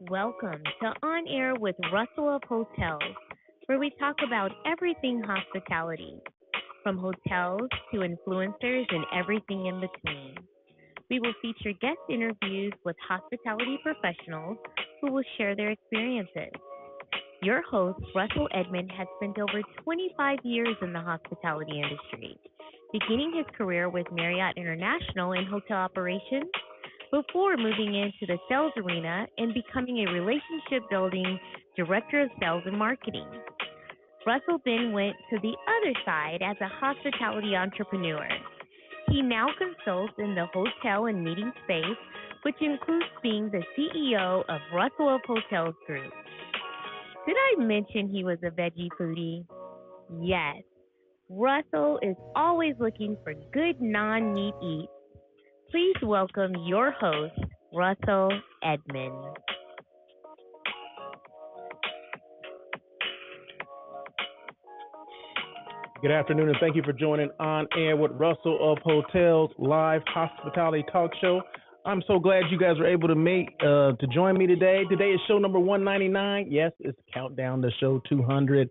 Welcome to On Air with Russell of Hotels, where we talk about everything hospitality, from hotels to influencers and everything in between. We will feature guest interviews with hospitality professionals who will share their experiences. Your host, Russell Edmond, has spent over 25 years in the hospitality industry, beginning his career with Marriott International in hotel operations before moving into the sales arena and becoming a relationship building director of sales and marketing. Russell then went to the other side as a hospitality entrepreneur. He now consults in the hotel and meeting space, which includes being the CEO of Russell of Hotels Group. Did I mention he was a veggie foodie? Yes. Russell is always looking for good non-meat eats. Please welcome your host, Russell Edmond. Good afternoon, and thank you for joining On Air with Russell of Hotels live hospitality talk show. I'm so glad you guys were able to join me today. Today is show number 199. Yes, it's countdown to show 200.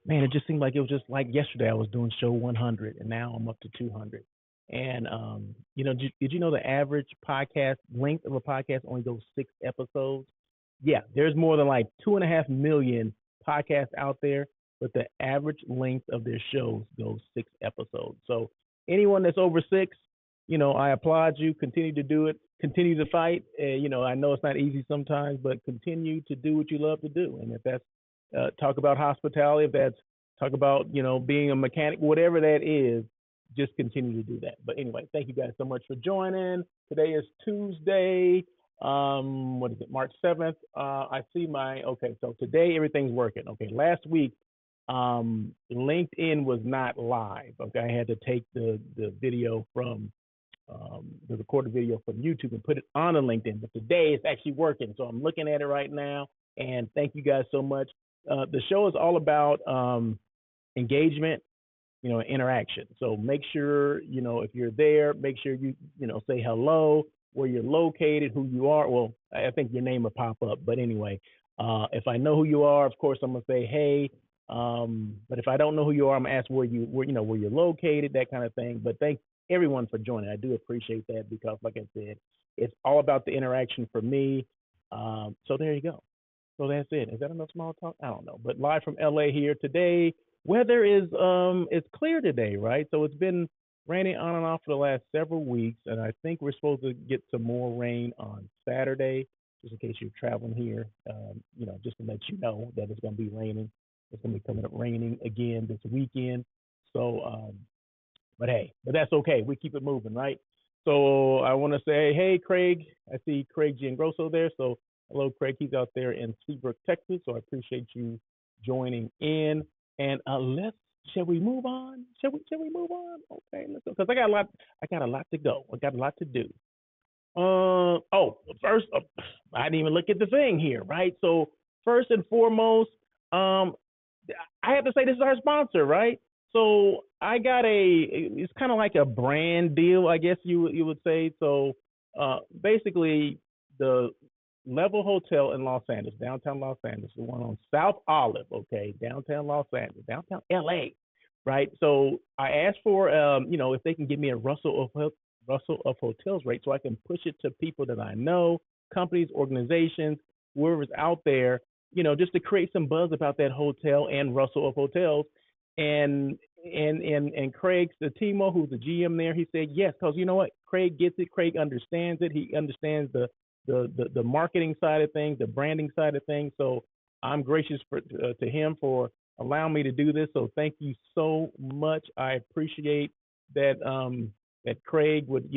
Man, it just seemed like it was just like yesterday I was doing show 100, and now I'm up to 200. And did you know the average podcast length of a podcast only goes 6 episodes? Yeah, there's more than like 2.5 million podcasts out there, but the average length of their shows goes 6 episodes. So anyone that's over 6, I applaud you. Continue to do it. Continue to fight. I know it's not easy sometimes, but continue to do what you love to do. And if that's talk about hospitality, if that's talk about, being a mechanic, whatever that is, just continue to do that. But anyway, thank you guys so much for joining. Today is Tuesday. March 7th. I see so today everything's working. Okay, last week, LinkedIn was not live. Okay, I had to take the video from the recorded video from YouTube and put it on a LinkedIn. But today it's actually working. So I'm looking at it right now. And thank you guys so much. The show is all about engagement, interaction. So make sure, if you're there, make sure you say hello, where you're located, who you are. Well, I think your name will pop up. But anyway, if I know who you are, of course, I'm going to say, hey. But if I don't know who you are, I'm going to ask where you're located, that kind of thing. But thank everyone for joining. I do appreciate that because, like I said, it's all about the interaction for me. So there you go. So that's it. Is that enough small talk? I don't know. But live from LA here today. Weather is it's clear today, right? So it's been raining on and off for the last several weeks, and I think we're supposed to get some more rain on Saturday, just in case you're traveling here. Just to let you know that it's going to be raining. It's going to be coming up raining again this weekend. So, but that's okay. We keep it moving, right? So I want to say, hey, Craig. I see Craig Giangrosso there. So hello, Craig. He's out there in Seabrook, Texas. So I appreciate you joining in. And shall we move on? Shall we move on? Okay, let's go. Because I got a lot to go. I got a lot to do. First, I didn't even look at the thing here, right? So first and foremost, I have to say this is our sponsor, right? So I got it's kind of like a brand deal, I guess you would say. So basically, the Level Hotel in Los Angeles, downtown Los Angeles, the one on South Olive, okay, downtown Los Angeles, downtown LA, right? So I asked for, if they can give me a Russell of Hotels rate so I can push it to people that I know, companies, organizations, whoever's out there, just to create some buzz about that hotel and Russell of Hotels. And Craig Statimo, who's the GM there, he said yes, because you know what? Craig gets it. Craig understands it. He understands the marketing side of things, the branding side of things. So I'm gracious to him for allowing me to do this. So thank you so much. I appreciate that that Craig would,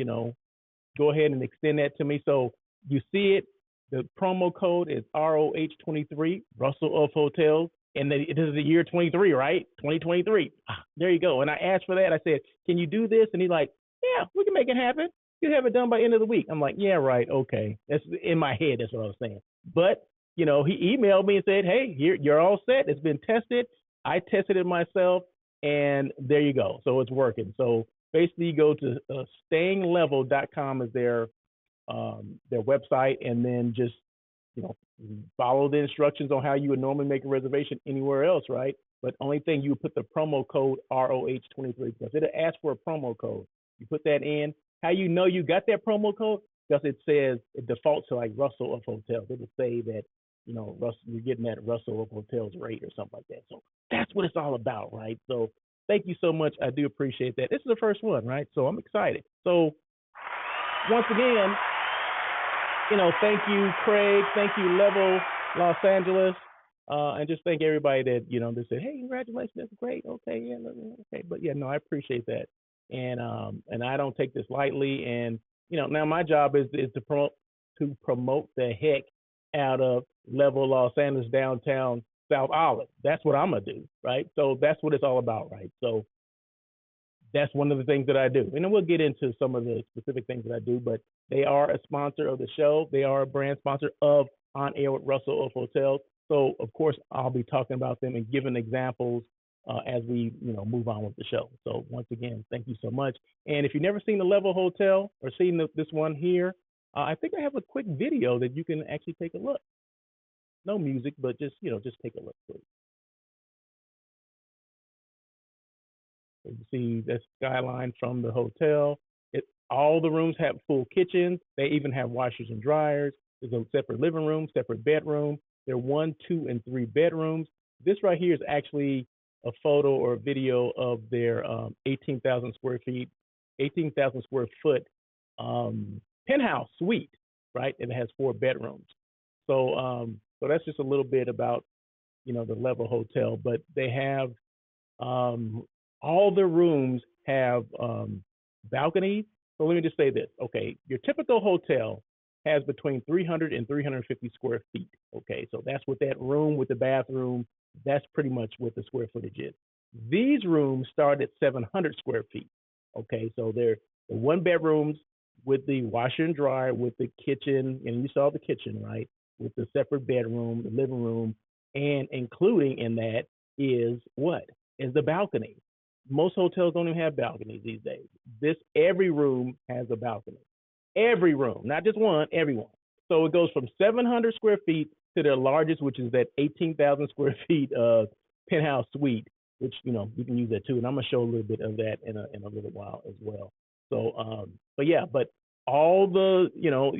go ahead and extend that to me. So you see it. The promo code is ROH23, Russell of Hotels. And this is the year 23, right? 2023. There you go. And I asked for that. I said, can you do this? And he's like, yeah, we can make it happen. You have it done by end of the week. I'm like, yeah, right. Okay. That's in my head. That's what I was saying. But, he emailed me and said, hey, you're all set. It's been tested. I tested it myself. And there you go. So it's working. So basically you go to stayinglevel.com is their their website, and then just, you know, follow the instructions on how you would normally make a reservation anywhere else, right? But only thing, you would put the promo code ROH23 because it'll ask for a promo code. You put that in. How you know you got that promo code? Because it says it defaults to like Russell of Hotels. It will say that, you know, Russell, you're getting that Russell of Hotels rate or something like that. So that's what it's all about, right? So thank you so much. I do appreciate that. This is the first one, right? So I'm excited. So once again, you know, thank you, Craig. Thank you, Level Los Angeles. And just thank everybody that, you know, they said, hey, congratulations, that's great. Okay, yeah, okay. But yeah, no, I appreciate that. And I don't take this lightly. And, you know, now my job is to promote the heck out of Level Los Angeles downtown South Olive. That's what I'm gonna do, right? So that's what it's all about, right? So that's one of the things that I do. And then we'll get into some of the specific things that I do, but they are a sponsor of the show. They are a brand sponsor of On Air with Russell of Hotels. So of course I'll be talking about them and giving examples as we, you know, move on with the show. So once again, thank you so much. And if you've never seen the Level Hotel or seen this one here, I think I have a quick video that you can actually take a look. No music, but just, you know, just take a look, please. So you see that skyline from the hotel. All the rooms have full kitchens. They even have washers and dryers. There's a separate living room, separate bedroom. There are 1, 2, and 3 bedrooms. This right here is actually a photo or a video of their 18,000 square foot penthouse suite, right? And it has 4 bedrooms. So that's just a little bit about, you know, the Level Hotel. But they have all the rooms have balconies. So let me just say this. Okay, your typical hotel has between 300 and 350 square feet. Okay, so that's what that room with the bathroom, that's pretty much what the square footage is. These rooms start at 700 square feet. Okay, so they're the 1 bedrooms with the washer and dryer, with the kitchen, and you saw the kitchen, right? With the separate bedroom, the living room, and including in that is what? Is the balcony. Most hotels don't even have balconies these days. Every room has a balcony. Every room, not just one, every one. So it goes from 700 square feet to their largest, which is that 18,000 square feet penthouse suite, which, you know, you can use that too. And I'm gonna show a little bit of that in a little while as well. So, but all the, you know,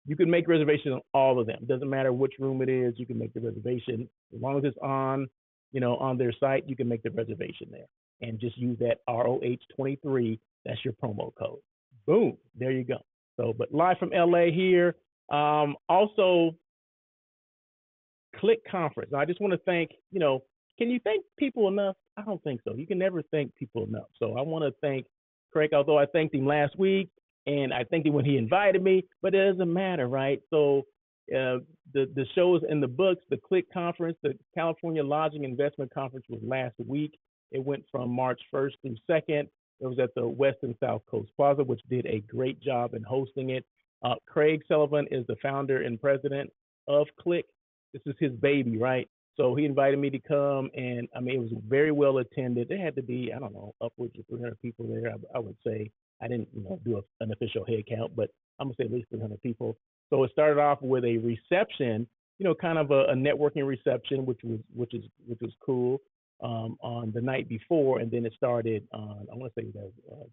you can make reservations on all of them. Doesn't matter which room it is, you can make the reservation. As long as it's on, you know, on their site, you can make the reservation there. And just use that ROH23. That's your promo code. Boom, there you go. So, but live from LA here. Also, CLIC Conference. I just want to thank, you know, can you thank people enough? I don't think so. You can never thank people enough. So I want to thank Craig, although I thanked him last week and I thanked him when he invited me, but it doesn't matter, right? So the show is in the books. The CLIC Conference, the California Lodging Investment Conference, was last week. It went from March 1st through 2nd. It was at the West and South Coast Plaza, which did a great job in hosting it. Craig Sullivan is the founder and president of CLIC. This is his baby, right? So he invited me to come, and I mean, it was very well attended. There had to be, I don't know, upwards of 300 people there. I would say. I didn't, you know, do an official head count, but I'm gonna say at least 300 people. So it started off with a reception, you know, kind of a networking reception, which was cool. On the night before, and then it started on, I want to say that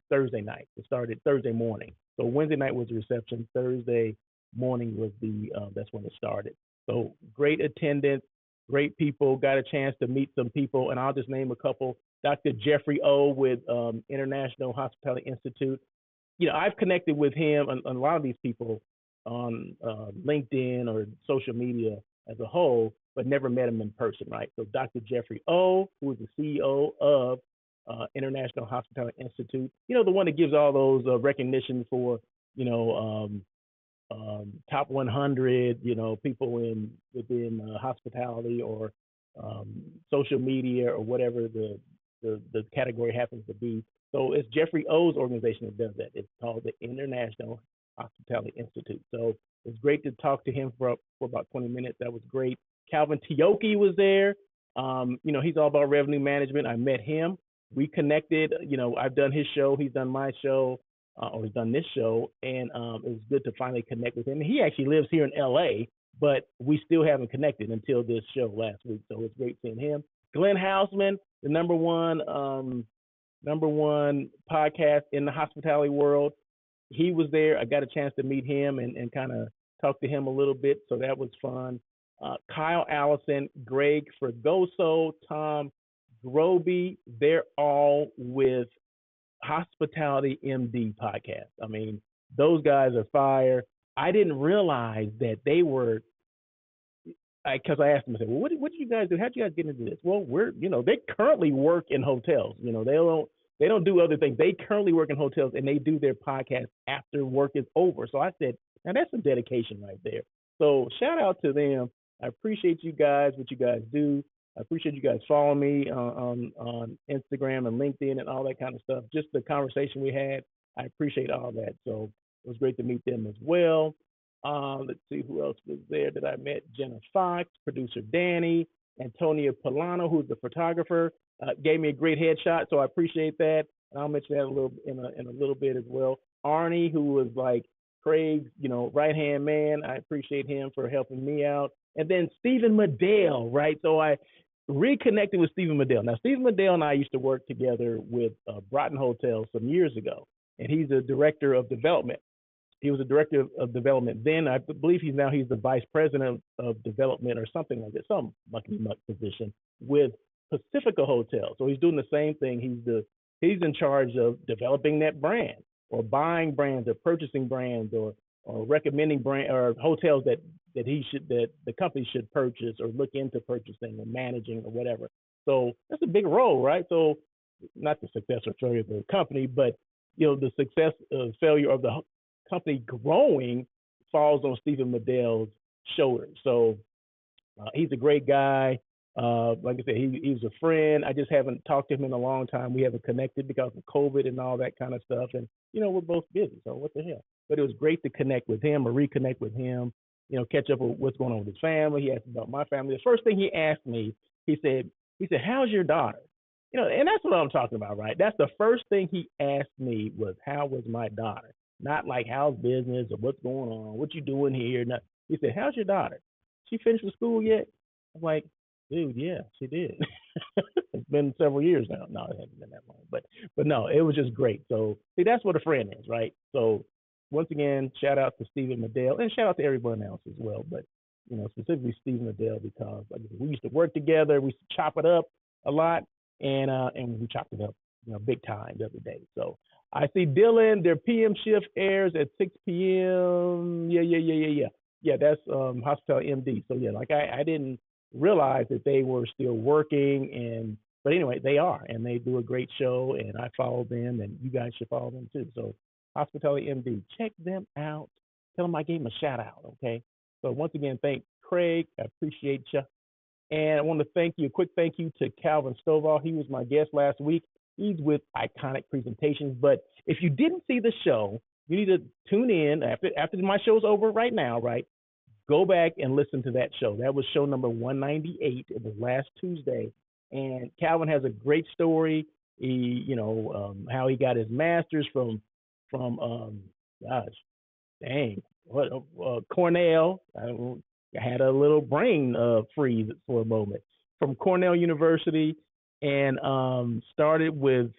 Thursday night. It started Thursday morning. So Wednesday night was the reception. Thursday morning was that's when it started. So great attendance, great people. Got a chance to meet some people, and I'll just name a couple. Dr. Jeffrey O with International Hospitality Institute. You know, I've connected with him and a lot of these people on LinkedIn or social media as a whole, but never met him in person, right? So Dr. Jeffrey O, who is the CEO of International Hospitality Institute, you know, the one that gives all those recognition for, you know, top 100, you know, people within hospitality or social media or whatever the category happens to be. So it's Jeffrey O's organization that does that. It's called the International Hospitality Institute. So it's great to talk to him for about 20 minutes. That was great. Calvin Tioki was there. You know, he's all about revenue management. I met him. We connected. You know, I've done his show. He's done my show. or has done this show, and it was good to finally connect with him. He actually lives here in LA, but we still haven't connected until this show last week. So it's great seeing him. Glenn Hausman, the number one podcast in the hospitality world. He was there. I got a chance to meet him and kind of talk to him a little bit. So that was fun. Kyle Allison, Greg Fregoso, Tom Groby, they're all with Hospitality MD podcast. I mean, those guys are fire. I didn't realize that they were, because I asked them, I said, well, what did you guys do? How'd you guys get into this? Well, they currently work in hotels. They don't do other things. They currently work in hotels, and they do their podcast after work is over. So I said, now that's some dedication right there. So shout out to them. I appreciate you guys, what you guys do. I appreciate you guys following me on Instagram and LinkedIn and all that kind of stuff. Just the conversation we had, I appreciate all that. So it was great to meet them as well. Let's see who else was there that I met. Jenna Fox, producer Danny, Antonia Polano, who's the photographer, gave me a great headshot, so I appreciate that. And I'll mention that in a little bit as well. Arnie, who was like Craig's, right hand man. I appreciate him for helping me out. And then Stephen Medell, right? So I reconnected with Stephen Medell. Now, Stephen Medell and I used to work together with Broughton Hotel some years ago, and he's a director of development. He was a director of development then. I believe he's the vice president of development or something like that, some mucky-muck position with Pacifica Hotel. So he's doing the same thing. He's in charge of developing that brand or buying brands or purchasing brands or recommending brand or hotels that the company should purchase or look into purchasing or managing or whatever. So that's a big role, right? So not the success or failure of the company, but the success or failure of the company growing falls on Stephen Medell's shoulders. So he's a great guy. Like I said, he was a friend. I just haven't talked to him in a long time. We haven't connected because of COVID and all that kind of stuff. And, we're both busy. So what the hell? But it was great to connect with him or reconnect with him, catch up with what's going on with his family. He asked about my family. The first thing he asked me, he said, how's your daughter? And that's what I'm talking about, right? That's the first thing he asked me was, how was my daughter? Not like, how's business or what's going on? What you doing here? No. He said, how's your daughter? She finished with school yet? I'm like, dude, yeah, she did. It's been several years now. No, it hasn't been that long. But no, it was just great. So, see, that's what a friend is, right? So, once again, shout out to Stephen Medell and shout out to everyone else as well. But, specifically Stephen Medell because we used to work together. We used to chop it up a lot. And we chopped it up, big time the other day. So, I see Dylan, their PM shift airs at 6 p.m. Yeah. Yeah, that's Hospitality MD. So, yeah, like I didn't realize that they were still working, but anyway, they are, and they do a great show, and I follow them, and you guys should follow them too. So Hospitality MD, check them out. Tell them I gave them a shout out, okay? So once again, thank Craig. I appreciate you. And I want to a quick thank you to Calvin Stovall. He was my guest last week. He's with Iconic Presentations. But if you didn't see the show, you need to tune in after my show's over right now, right? Go back and listen to that show. That was show number 198. It was last Tuesday. And Calvin has a great story. He, how he got his master's from Cornell. I had a little brain freeze for a moment. From Cornell University, and started with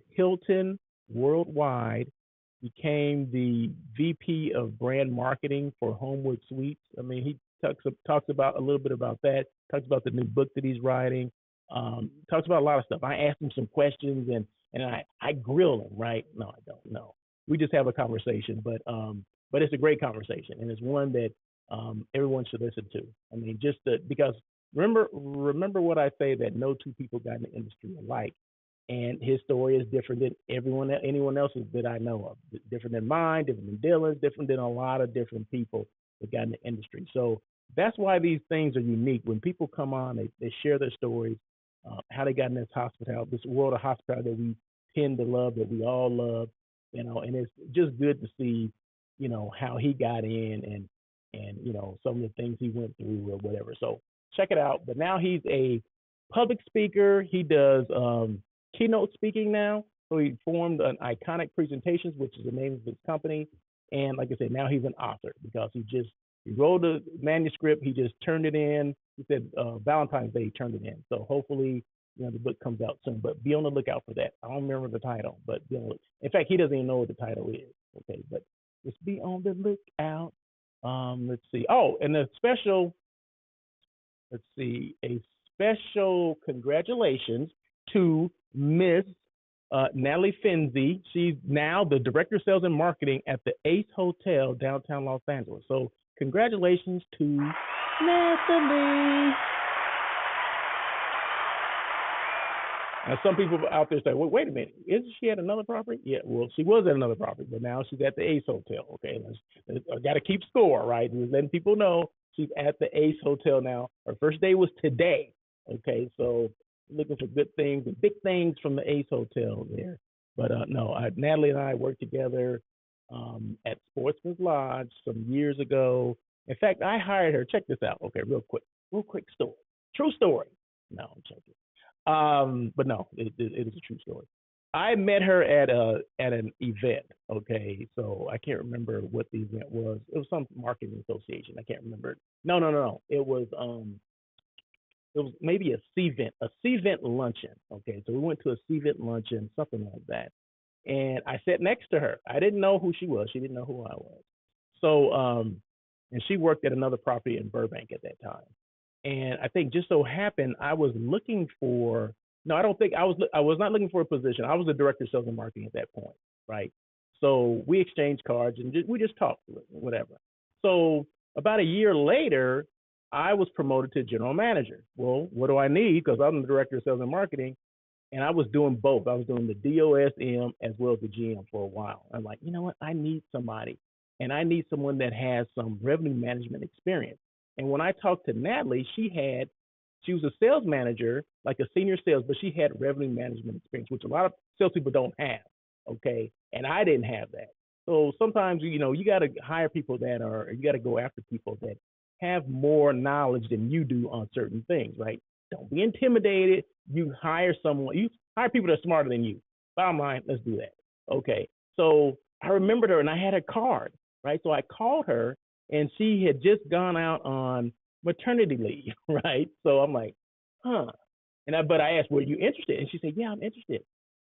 Hilton Worldwide. Became the VP of brand marketing for Homewood Suites. I mean, he talks about a little bit about that. Talks about the new book that he's writing. Talks about a lot of stuff. I asked him some questions and I grill him. Right? No, I don't. No, we just have a conversation. But it's a great conversation, and it's one that everyone should listen to. I mean, because remember what I say, that no two people got in the industry alike. And his story is different than anyone else's that I know of. Different than mine, different than Dylan's, different than a lot of different people that got in the industry. So that's why these things are unique. When people come on, they share their stories, how they got in this world of hospitality that we tend to love, that we all love, and it's just good to see, how he got in and some of the things he went through or whatever. So check it out. But now he's a public speaker. He does keynote speaking now. So he formed an Iconic Presentations, which is the name of his company. And like I said, now he's an author because he wrote a manuscript. He just turned it in. He said Valentine's Day he turned it in. So hopefully, the book comes out soon. But be on the lookout for that. I don't remember the title, but be on the look. In fact, he doesn't even know what the title is. Okay, but just be on the lookout. Let's see. Oh, and a special congratulations to Miss Natalie Finzi. She's now the Director of Sales and Marketing at the Ace Hotel downtown Los Angeles. So congratulations to Natalie. Now, some people out there say, well, wait a minute, isn't she at another property? Yeah, well, she was at another property, but now she's at the Ace Hotel. Okay, I got to keep score, right? We're letting people know she's at the Ace Hotel now. Her first day was today. Okay, so looking for good things and big things from the Ace Hotel there. But no, Natalie and I worked together at Sportsman's Lodge some years ago. In fact, I hired her. Check this out. Okay, real quick story. True story. No, I'm joking. But no, it is a true story. I met her at an event. Okay, so I can't remember what the event was. It was some marketing association. I can't remember. No. It was maybe a C-Vent luncheon. Okay, so we went to a C-Vent luncheon, something like that. And I sat next to her. I didn't know who she was. She didn't know who I was. So, and she worked at another property in Burbank at that time. And I think just so happened I was looking for. No, I don't think I was. I was not looking for a position. I was the director of sales and marketing at that point, right? So we exchanged cards and we just talked, whatever. So about a year later, I was promoted to general manager. Well, what do I need? Because I'm the director of sales and marketing, and I was doing both. I was doing the DOSM as well as the GM for a while. I'm like, you know what? I need somebody, and I need someone that has some revenue management experience. And when I talked to Natalie, she was a sales manager, like a senior sales, but she had revenue management experience, which a lot of salespeople don't have. Okay, and I didn't have that. So sometimes you got to hire people you got to go after people that have more knowledge than you do on certain things, right? Don't be intimidated. You hire people that are smarter than you. Bottom line, let's do that. Okay. So I remembered her and I had her card, right? So I called her and she had just gone out on maternity leave, right? So I'm like, huh. But I asked, were you interested? And she said, yeah, I'm interested.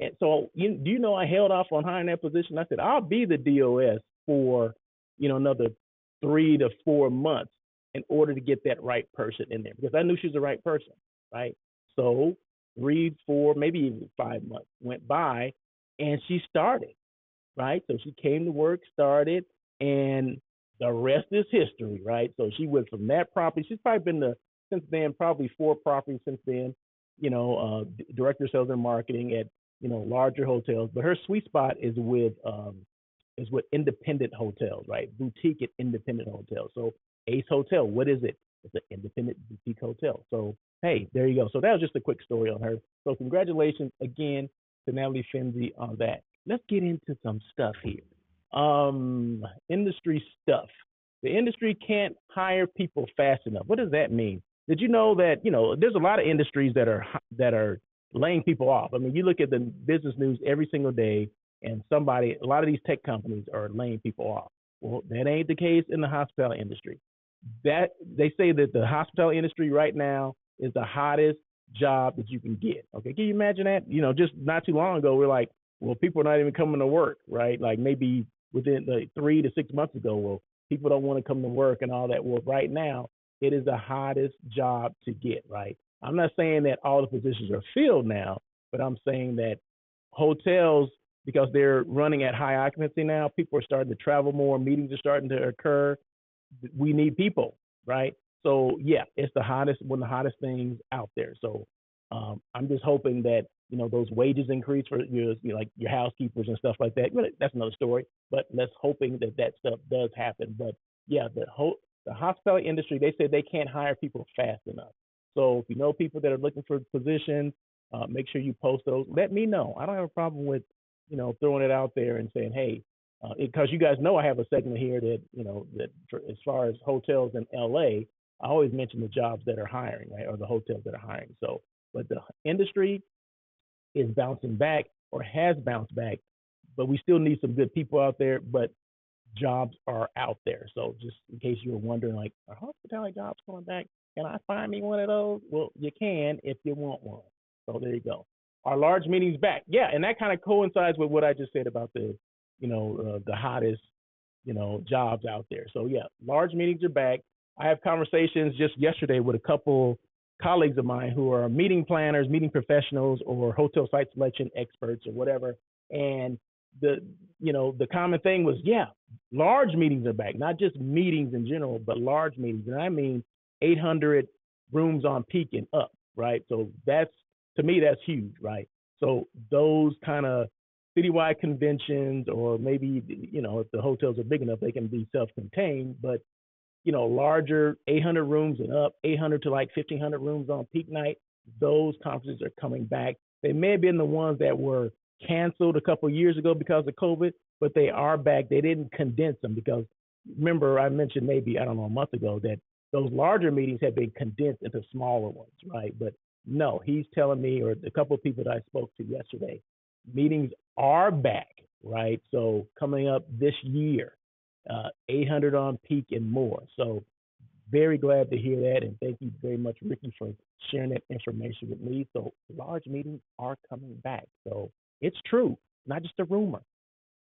And so do you know I held off on hiring that position? I said, I'll be the DOS for, another 3 to 4 months in order to get that right person in there because I knew she was the right person, right? So 3, 4, maybe even 5 months went by and she started, right? So she came to work, started, and the rest is history, right? So she went from that property. She's probably been since then, probably 4 properties since then, director of sales and marketing at, larger hotels. But her sweet spot is with independent hotels, right? Boutique and independent hotels. So Ace Hotel, what is it? It's an independent boutique hotel. So, hey, there you go. So that was just a quick story on her. So congratulations again to Natalie Finzi on that. Let's get into some stuff here. Industry stuff. The industry can't hire people fast enough. What does that mean? Did you know that, there's a lot of industries that are laying people off? I mean, you look at the business news every single day and a lot of these tech companies are laying people off. Well, that ain't the case in the hospitality industry. That they say that the hospitality industry right now is the hottest job that you can get. Okay, can you imagine that? Just not too long ago, we're like, well, people are not even coming to work, right? Like maybe within 3 to 6 months ago, well, people don't want to come to work and all that. Well, right now, it is the hottest job to get, right? I'm not saying that all the positions are filled now, but I'm saying that hotels, because they're running at high occupancy now, people are starting to travel more, meetings are starting to occur. We need people, right? So yeah, it's one of the hottest things out there. So I'm just hoping that those wages increase for like your housekeepers and stuff like that. That's another story. But let's hoping that stuff does happen. But yeah, the hospitality industry, they say they can't hire people fast enough. So if you know people that are looking for positions, make sure you post those. Let me know. I don't have a problem with throwing it out there and saying, hey, because you guys know I have a segment here that as far as hotels in LA, I always mention the jobs that are hiring, right, or the hotels that are hiring. So, but the industry is bouncing back. or has bounced back, but we still need some good people out there. But jobs are out there. So just in case you were wondering, like, are hospitality jobs coming back? Can I find me one of those? Well, you can if you want one. So there you go. Are large meetings back? Yeah, and that kind of coincides with what I just said about the hottest, jobs out there. So yeah, large meetings are back. I have conversations just yesterday with a couple colleagues of mine who are meeting planners, meeting professionals, or hotel site selection experts or whatever. And the common thing was, yeah, large meetings are back, not just meetings in general, but large meetings. And I mean 800 rooms on peak and up, right? So to me, that's huge, right? So those kind of citywide conventions, or maybe, if the hotels are big enough, they can be self-contained, but larger 800 rooms and up, 800 to like 1,500 rooms on peak night, those conferences are coming back. They may have been the ones that were canceled a couple of years ago because of COVID, but they are back. They didn't condense them because, remember, I mentioned maybe, I don't know, a month ago that those larger meetings have been condensed into smaller ones, right? But no, he's telling me, or a couple of people that I spoke to yesterday, meetings are back, right? So coming up this year, 800 on peak and more. So very glad to hear that, and thank you very much, Ricky, for sharing that information with me. So large meetings are coming back. So it's true, not just a rumor.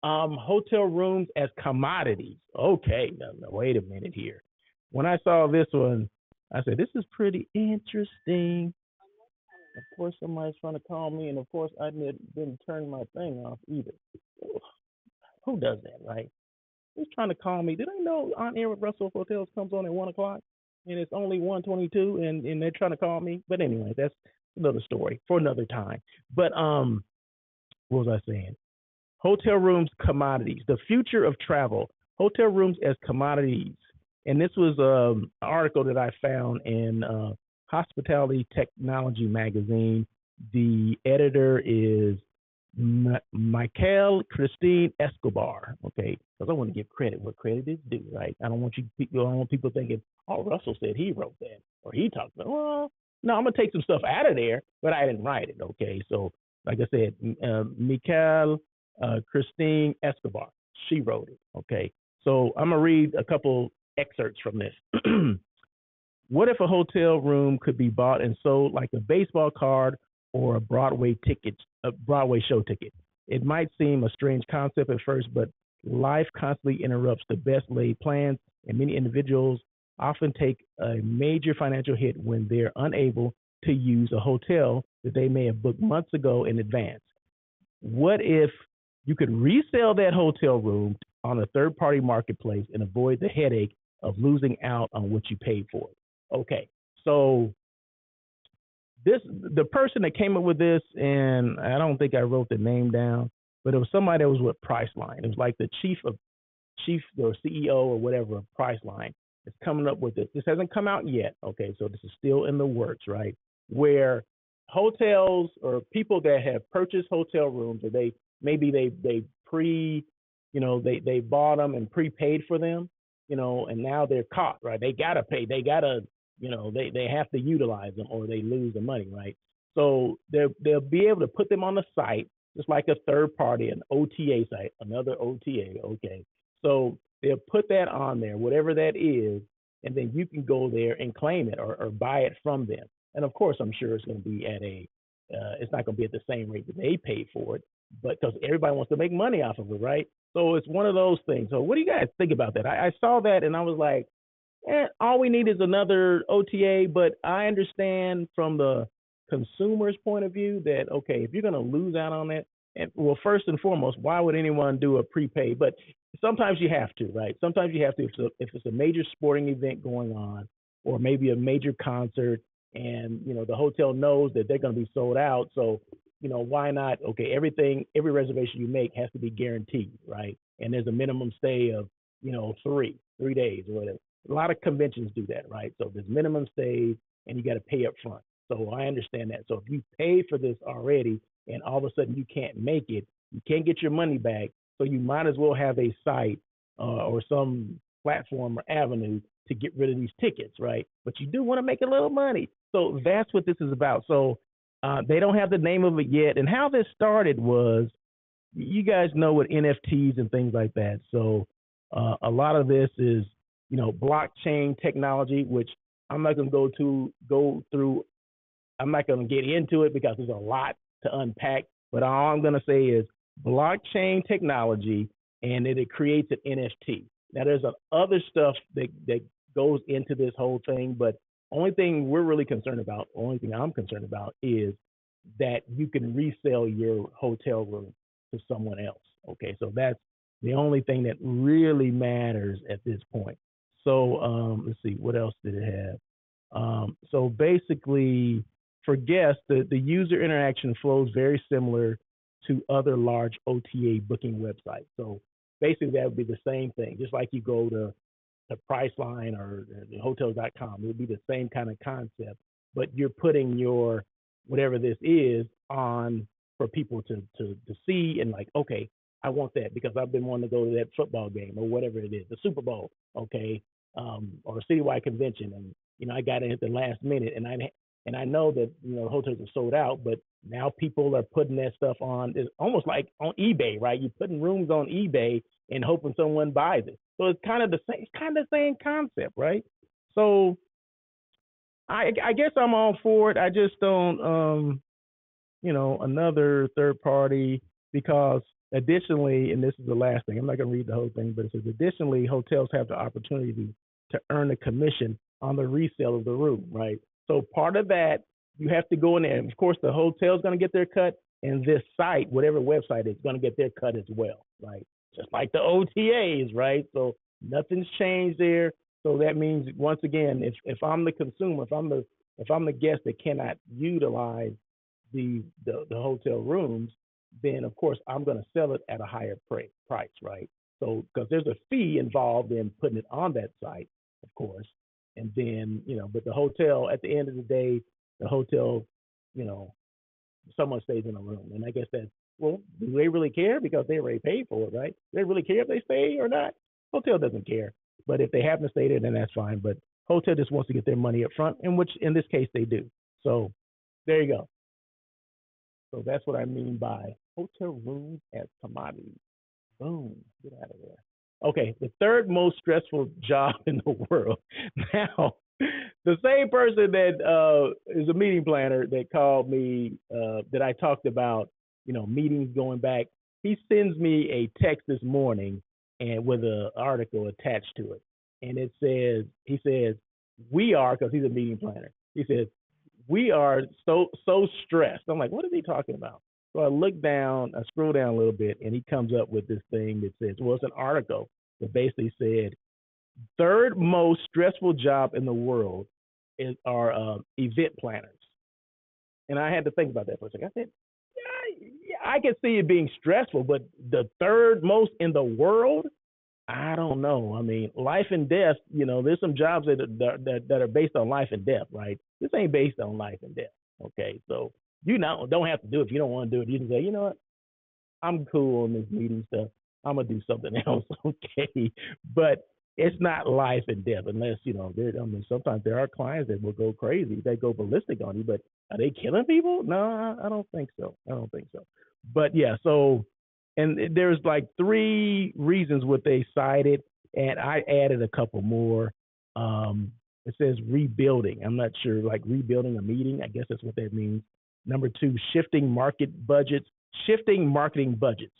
Hotel rooms as commodities. Okay, now, wait a minute here. When I saw this one, I said, this is pretty interesting. Of course, somebody's trying to call me, and of course, I didn't turn my thing off either. Who does that, right? Who's trying to call me? Did I know On Air with Russell Hotels comes on at 1 o'clock, and it's only 1:22, and they're trying to call me? But anyway, that's another story for another time. But what was I saying? Hotel rooms commodities. The future of travel. Hotel rooms as commodities. And this was an article that I found in Hospitality Technology magazine. The editor is Michael Christine Escobar. Okay, because I want to give credit where credit is due, right? I don't want people thinking, oh, Russell said he wrote that or he talked about. Well, no, I'm gonna take some stuff out of there, but I didn't write it. Okay, so like I said, Michael Christine Escobar, she wrote it. Okay, so I'm gonna read a couple excerpts from this. What if a hotel room could be bought and sold like a baseball card or a Broadway show ticket? It might seem a strange concept at first, but life constantly interrupts the best laid plans, and many individuals often take a major financial hit when they're unable to use a hotel that they may have booked months ago in advance. What if you could resell that hotel room on a third-party marketplace and avoid the headache of losing out on what you paid for it? Okay, so the person that came up with this, and I don't think I wrote the name down, but it was somebody that was with Priceline. It was like the chief or CEO or whatever of Priceline is coming up with this. This hasn't come out yet. Okay, so this is still in the works, right? Where hotels or people that have purchased hotel rooms, or they bought them and prepaid for them, and now they're caught, right? They gotta pay. They gotta, they have to utilize them or they lose the money, right? So they'll be able to put them on the site, just like a third party, an OTA site, another OTA. Okay, so they'll put that on there, whatever that is, and then you can go there and claim it or buy it from them. And of course, I'm sure it's going to be it's not going to be at the same rate that they paid for it, but because everybody wants to make money off of it, right? So it's one of those things. So what do you guys think about that? I saw that and I was like, all we need is another OTA, but I understand from the consumer's point of view that, okay, if you're going to lose out on it, and well, first and foremost, why would anyone do a prepaid? But sometimes you have to, right? Sometimes you have to if it's a major sporting event going on, or maybe a major concert, and the hotel knows that they're going to be sold out. So why not? Okay, every reservation you make has to be guaranteed, right? And there's a minimum stay of 3 days or whatever. A lot of conventions do that, right? So there's minimum stays, and you got to pay up front. So I understand that. So if you pay for this already, and all of a sudden you can't make it, you can't get your money back. So you might as well have a site or some platform or avenue to get rid of these tickets, right? But you do want to make a little money. So that's what this is about. So They don't have the name of it yet. And how this started was, you guys know what NFTs and things like that. So a lot of this is, blockchain technology, which I'm not going to go through. I'm not going to get into it because there's a lot to unpack. But all I'm going to say is blockchain technology, and it creates an NFT. Now, there's other stuff that goes into this whole thing, but only thing we're really concerned about, only thing I'm concerned about is that you can resell your hotel room to someone else. Okay, so that's the only thing that really matters at this point. So let's see, what else did it have? So basically, for guests, the user interaction flows very similar to other large OTA booking websites. So basically, that would be the same thing. Just like you go to Priceline or hotels.com, it would be the same kind of concept, but you're putting your whatever this is on for people to see and like, okay, I want that because I've been wanting to go to that football game or whatever it is, the Super Bowl, okay, or a citywide convention, and I got in at the last minute, and I know that hotels are sold out, but now people are putting that stuff on. It's almost like on eBay, right? You're putting rooms on eBay and hoping someone buys it. So it's kind of the same concept, right? So I guess I'm all for it. I just don't, another third party, because additionally, and this is the last thing, I'm not going to read the whole thing, but it says additionally, hotels have the opportunity to earn a commission on the resale of the room, right? So part of that, you have to go in there. And of course, the hotel's going to get their cut, and this site, whatever website, is going to get their cut as well, right? Just like the OTAs, right? So nothing's changed there. So that means, once again, if I'm the consumer, if I'm the guest that cannot utilize the hotel rooms, then of course I'm going to sell it at a higher price, right? So because there's a fee involved in putting it on that site, of course, and then but the hotel, at the end of the day, the hotel, someone stays in a room, and I guess that's, well, do they really care because they already paid for it, right? Do they really care if they stay or not? Hotel doesn't care, but if they happen to stay there, then that's fine. But hotel just wants to get their money up front, in which in this case they do. So there you go. So that's what I mean by hotel rooms as commodities. Boom, get out of there. Okay, the third most stressful job in the world. Now, the same person that is a meeting planner that called me, that I talked about, meetings going back, he sends me a text this morning and with an article attached to it. And he says, we are, because he's a meeting planner, he says, we are so stressed. I'm like, what is he talking about? So I look down, I scroll down a little bit, and he comes up with this thing that says, well, it's an article that basically said, third most stressful job in the world are event planners. And I had to think about that for a second. I said, yeah, I can see it being stressful, but the third most in the world, I don't know. I mean, life and death, there's some jobs that are based on life and death, right? This ain't based on life and death. Okay, so you don't have to do it if you don't want to do it. You can say, you know what, I'm cool on this meeting stuff. I'm gonna do something else, okay? But it's not life and death unless sometimes there are clients that will go crazy, they go ballistic on you. But are they killing people? No, I don't think so. But yeah, so. And there's like 3 reasons what they cited, and I added a couple more. It says rebuilding. I'm not sure, like rebuilding a meeting. I guess that's what that means. Number 2, shifting marketing budgets.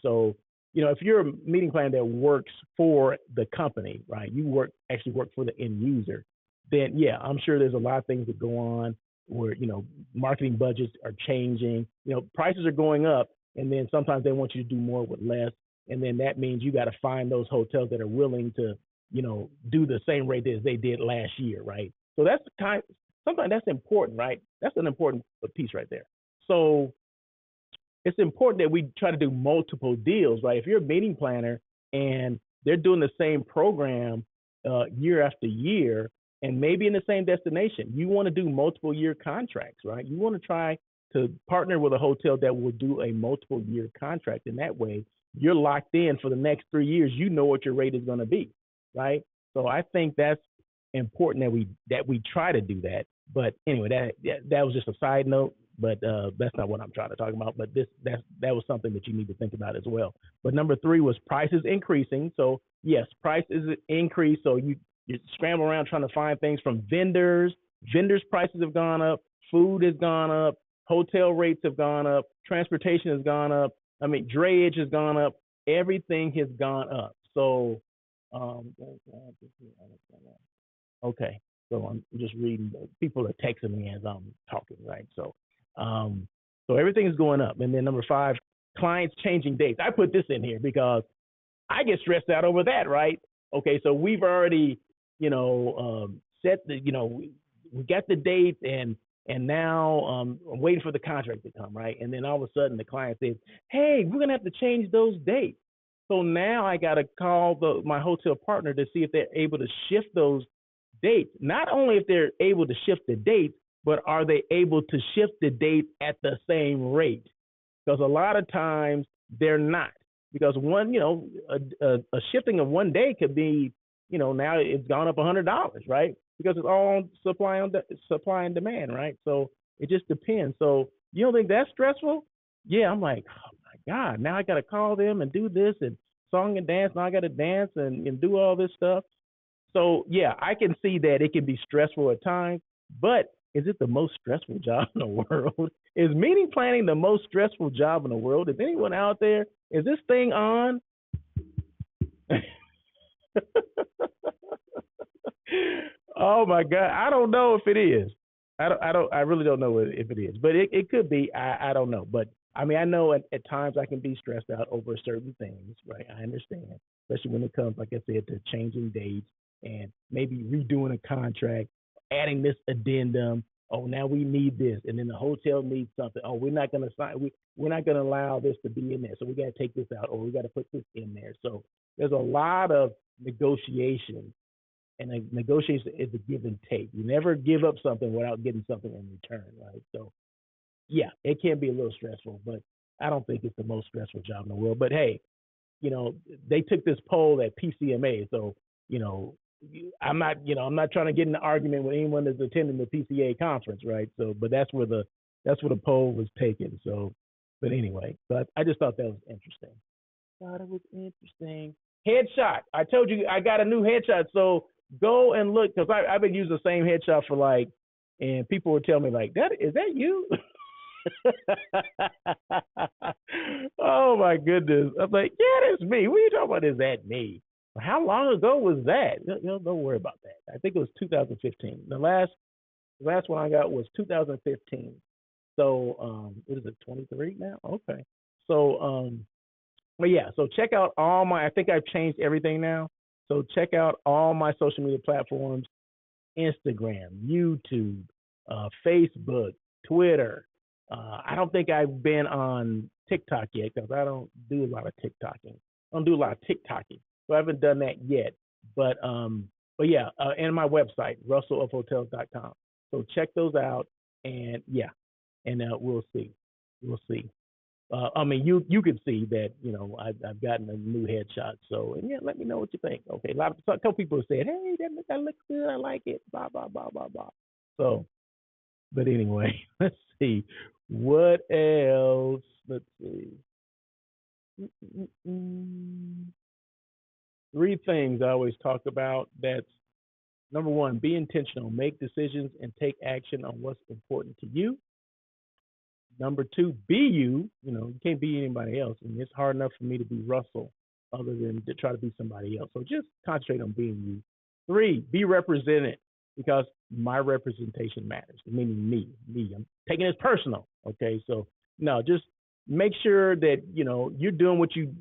So, if you're a meeting planner that works for the company, right? You actually work for the end user. Then yeah, I'm sure there's a lot of things that go on where marketing budgets are changing. Prices are going up. And then sometimes they want you to do more with less. And then that means you got to find those hotels that are willing to, do the same rate as they did last year, right? So that's sometimes that's important, right? That's an important piece right there. So it's important that we try to do multiple deals, right? If you're a meeting planner and they're doing the same program year after year, and maybe in the same destination, you want to do multiple year contracts, right? You want to try to partner with a hotel that will do a multiple year contract. And that way you're locked in for the next 3 years. You know what your rate is going to be, right? So I think that's important that we try to do that. But anyway, that was just a side note. but that's not what I'm trying to talk about. But that was something that you need to think about as well. But number three was prices increasing. So yes, prices increase. So you scramble around trying to find things from vendors. Vendors' prices have gone up. Food has gone up. Hotel rates have gone up. Transportation has gone up. I mean, drayage has gone up. Everything has gone up. So, okay. So I'm just reading. People are texting me as I'm talking, right? So everything is going up. And then number five, clients changing dates. I put this in here because I get stressed out over that, right? Okay, so we've already, set the, we got the date, and now I'm waiting for the contract to come, right? And then all of a sudden the client says, "Hey, we're gonna have to change those dates." So now I got to call my hotel partner to see if they're able to shift those dates. Not only if they're able to shift the dates, but are they able to shift the date at the same rate? Because a lot of times they're not. Because a shifting of one day could be, now it's gone up $100, right? Because it's all on supply and demand, right? So it just depends. So you don't think that's stressful? Yeah, I'm like, oh my God, now I got to call them and do this and song and dance. Now I got to dance and do all this stuff. So yeah, I can see that it can be stressful at times, but is it the most stressful job in the world? Is meeting planning the most stressful job in the world? Is anyone out there? Is this thing on? Oh my God, I don't know if it is. I really don't know if it is, but it could be. I don't know, but I mean, I know at times I can be stressed out over certain things, right? I understand, especially when it comes, like I said, to changing dates and maybe redoing a contract, adding this addendum. Oh, now we need this, and then the hotel needs something. Oh, we're not going to sign. We're not going to allow this to be in there, so we got to take this out, or we got to put this in there. So there's a lot of negotiation, and a negotiation is a give and take. You never give up something without getting something in return, right? So yeah, it can be a little stressful, but I don't think it's the most stressful job in the world. But hey, they took this poll at PCMA, so I'm not trying to get in an argument with anyone that's attending the PCA conference, right? So, but that's where the poll was taken. So, but anyway, but I just thought that was interesting. Thought it was interesting. Headshot. I told you I got a new headshot, so go and look because I've been using the same headshot for and people would tell me like, "That is that you?" Oh my goodness! I'm like, yeah, that's me. What are you talking about? Is that me? How long ago was that? Don't worry about that. I think it was 2015. The last one I got was 2015. So what is it? 23 now? Okay. So but yeah. So check out all my. I think I've changed everything now. So check out all my social media platforms: Instagram, YouTube, Facebook, Twitter. I don't think I've been on TikTok yet because I don't do a lot of TikToking. I don't do a lot of TikToking, so I haven't done that yet. But yeah, and my website, russellofhotels.com. So check those out, and yeah, and we'll see. We'll see. I mean, you can see that I've gotten a new headshot. So and yeah, let me know what you think. Okay, a couple people have said, hey, that looks good. I like it. Blah blah blah blah blah. So, but anyway, let's see what else. Let's see. Three things I always talk about. That's number one: be intentional, make decisions, and take action on what's important to you. Number two, be you. You can't be anybody else. And it's hard enough for me to be Russell other than to try to be somebody else. So just concentrate on being you. Three, be represented because my representation matters, meaning me. I'm taking it personal. Okay. So no, just make sure that, you're doing what you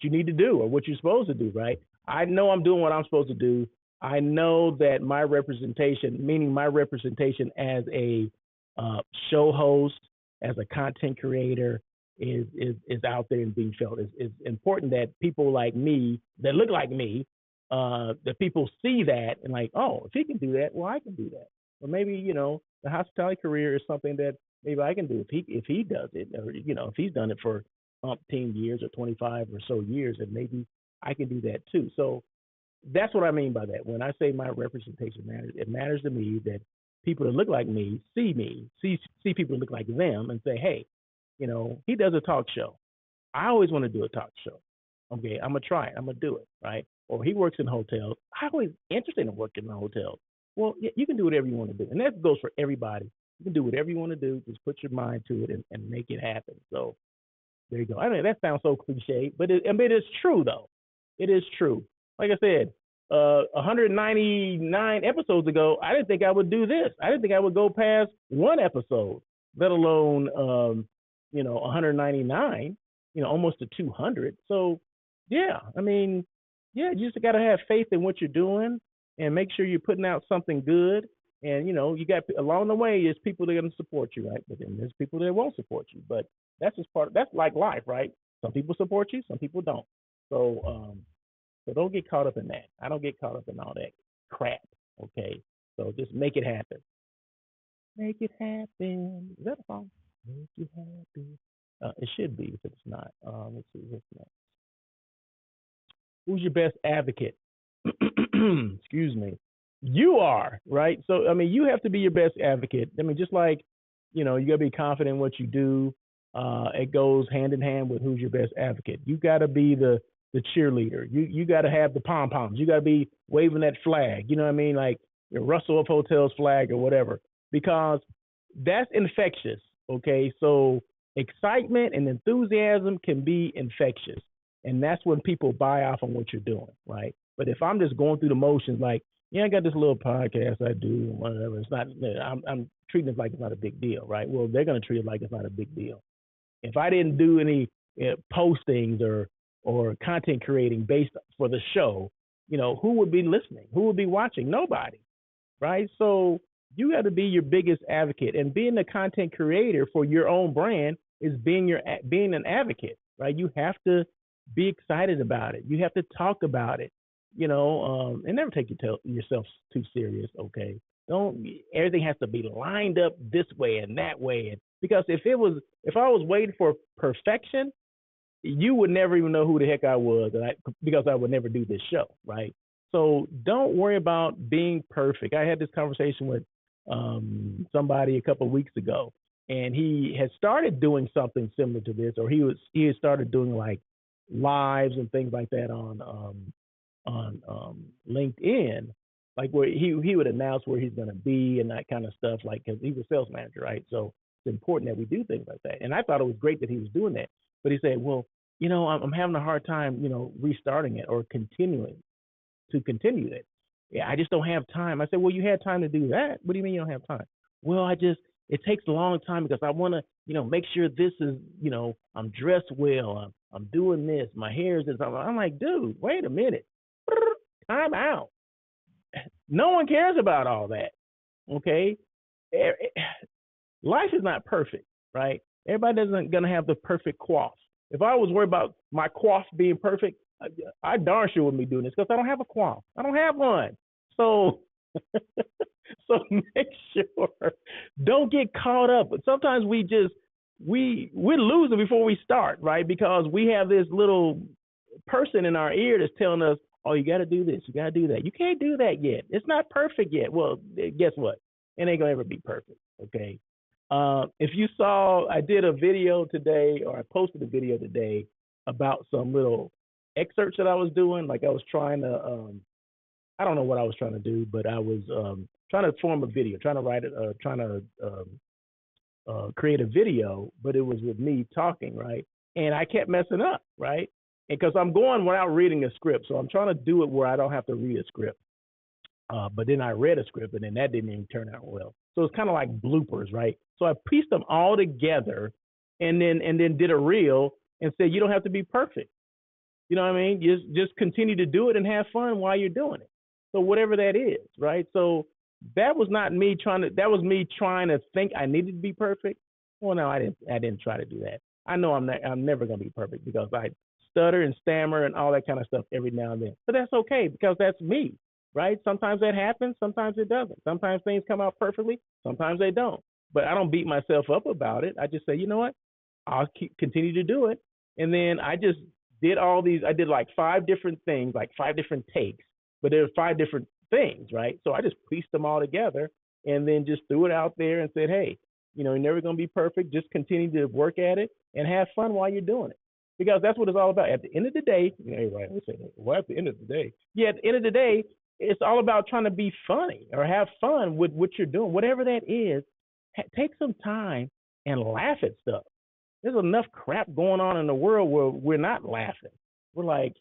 need to do or what you're supposed to do, right? I know I'm doing what I'm supposed to do. I know that my representation, meaning my representation as a show host, as a content creator, is out there and being felt. It's important that people like me, that look like me, that people see that and like, oh, if he can do that, well, I can do that. Or maybe the hospitality career is something that maybe I can do if he does it, or if he's done it for 10 years or 25 or so years, and maybe I can do that too. So that's what I mean by that. When I say my representation matters, it matters to me that people that look like me, see people that look like them, and say, hey, he does a talk show. I always want to do a talk show. Okay, I'm gonna try it. I'm gonna do it, right? Or he works in hotels. I always interested in working in hotels. Well, you can do whatever you want to do, and that goes for everybody. You can do whatever you want to do. Just put your mind to it and make it happen. So there you go. I mean, that sounds so cliche, but it's true though. It is true. Like I said, 199 episodes ago, I didn't think I would do this. I didn't think I would go past one episode, let alone 199. Almost to 200. So yeah, I mean, yeah, you just got to have faith in what you're doing and make sure you're putting out something good. And you got along the way is people that are going to support you, right? But then there's people that won't support you. But that's just that's like life, right? Some people support you, some people don't. So don't get caught up in that. I don't get caught up in all that crap. Okay, so just make it happen. Make it happen. Is that a song? Make it happen. It should be if it's not. Let's see what's next. Who's your best advocate? Excuse me. You are, right? So I mean, you have to be your best advocate. I mean, just like you gotta be confident in what you do. It goes hand in hand with who's your best advocate. You gotta be the cheerleader. You gotta have the pom poms. You gotta be waving that flag. You know what I mean? Like the Russell of Hotels flag or whatever, because that's infectious. Okay, so excitement and enthusiasm can be infectious, and that's when people buy off on what you're doing, right? But if I'm just going through the motions, like, yeah, I got this little podcast I do, whatever, it's not. I'm treating it like it's not a big deal, right? Well, they're going to treat it like it's not a big deal. If I didn't do any postings or content creating based for the show, who would be listening? Who would be watching? Nobody, right? So you got to be your biggest advocate, and being a content creator for your own brand is being an advocate, right? You have to be excited about it. You have to talk about it, and never take yourself too serious. Okay, don't. Everything has to be lined up this way and that way, and because if I was waiting for perfection, you would never even know who the heck I was, because I would never do this show, right? So don't worry about being perfect. I had this conversation with somebody a couple of weeks ago, and he had started doing something similar to this, or he had started doing like lives and things like that on LinkedIn, like where he would announce where he's going to be and that kind of stuff, like, because he's a sales manager, right? So it's important that we do things like that. And I thought it was great that he was doing that, but he said, well, I'm having a hard time, restarting it or continue it. Yeah, I just don't have time. I said, well, you had time to do that. What do you mean you don't have time? Well, it takes a long time because I want to, make sure this is, I'm dressed well. I'm doing this. My hair is this. I'm like, dude, wait a minute. Time out. No one cares about all that. Okay. Life is not perfect, right? Everybody isn't going to have the perfect coif. If I was worried about my coif being perfect, I darn sure wouldn't be doing this because I don't have a coif. I don't have one. So, so make sure don't get caught up. But sometimes we're losing before we start, right? Because we have this little person in our ear that's telling us, oh, you got to do this, you got to do that. You can't do that yet. It's not perfect yet. Well, guess what? It ain't gonna ever be perfect. Okay. If you saw, I did a video today, or I posted a video today about some little excerpts that I was doing. Like I was trying to, I don't know what I was trying to do, but I was trying to form a video, trying to create a video, but it was with me talking, right? And I kept messing up, right? And because I'm going without reading a script, so I'm trying to do it where I don't have to read a script. But then I read a script, and then that didn't even turn out well. So it's kind of like bloopers, right? So I pieced them all together, and then did a reel and said, you don't have to be perfect. You know what I mean? Just continue to do it and have fun while you're doing it. So whatever that is, right? So that was not me trying to. That was me trying to think I needed to be perfect. Well, no, I didn't try to do that. I know I'm never gonna be perfect because I stutter and stammer and all that kind of stuff every now and then. But that's okay because that's me. Right? Sometimes that happens, sometimes it doesn't. Sometimes things come out perfectly, sometimes they don't. But I don't beat myself up about it. I just say, you know what? I'll continue to do it. And then I just did I did like 5 different things, like 5 different takes, but there were 5 different things, right? So I just pieced them all together and then just threw it out there and said, hey, you're never going to be perfect. Just continue to work at it and have fun while you're doing it. Because that's what it's all about. At the end of the day, everybody always say, well, at the end of the day. Yeah, at the end of the day, it's all about trying to be funny or have fun with what you're doing. Whatever that is, take some time and laugh at stuff. There's enough crap going on in the world where we're not laughing. We're like,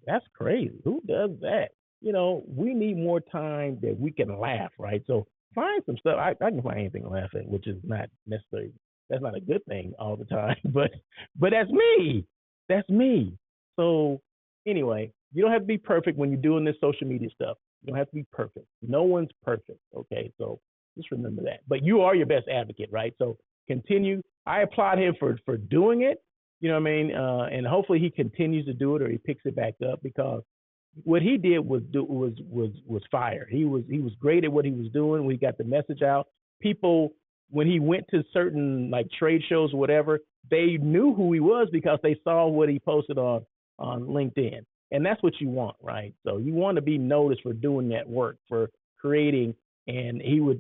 that's crazy. Who does that? We need more time that we can laugh, right? So find some stuff. I can find anything to laugh at, which is not necessarily, that's not a good thing all the time, but that's me. That's me. So anyway, you don't have to be perfect when you're doing this social media stuff. You don't have to be perfect. No one's perfect, okay? So just remember that. But you are your best advocate, right? So continue. I applaud him for doing it, you know what I mean? And hopefully he continues to do it or he picks it back up, because what he did was fire. He was great at what he was doing. We got the message out. People, when he went to certain like trade shows or whatever, they knew who he was because they saw what he posted on LinkedIn. And that's what you want, right? So you want to be noticed for doing that work, for creating. And he was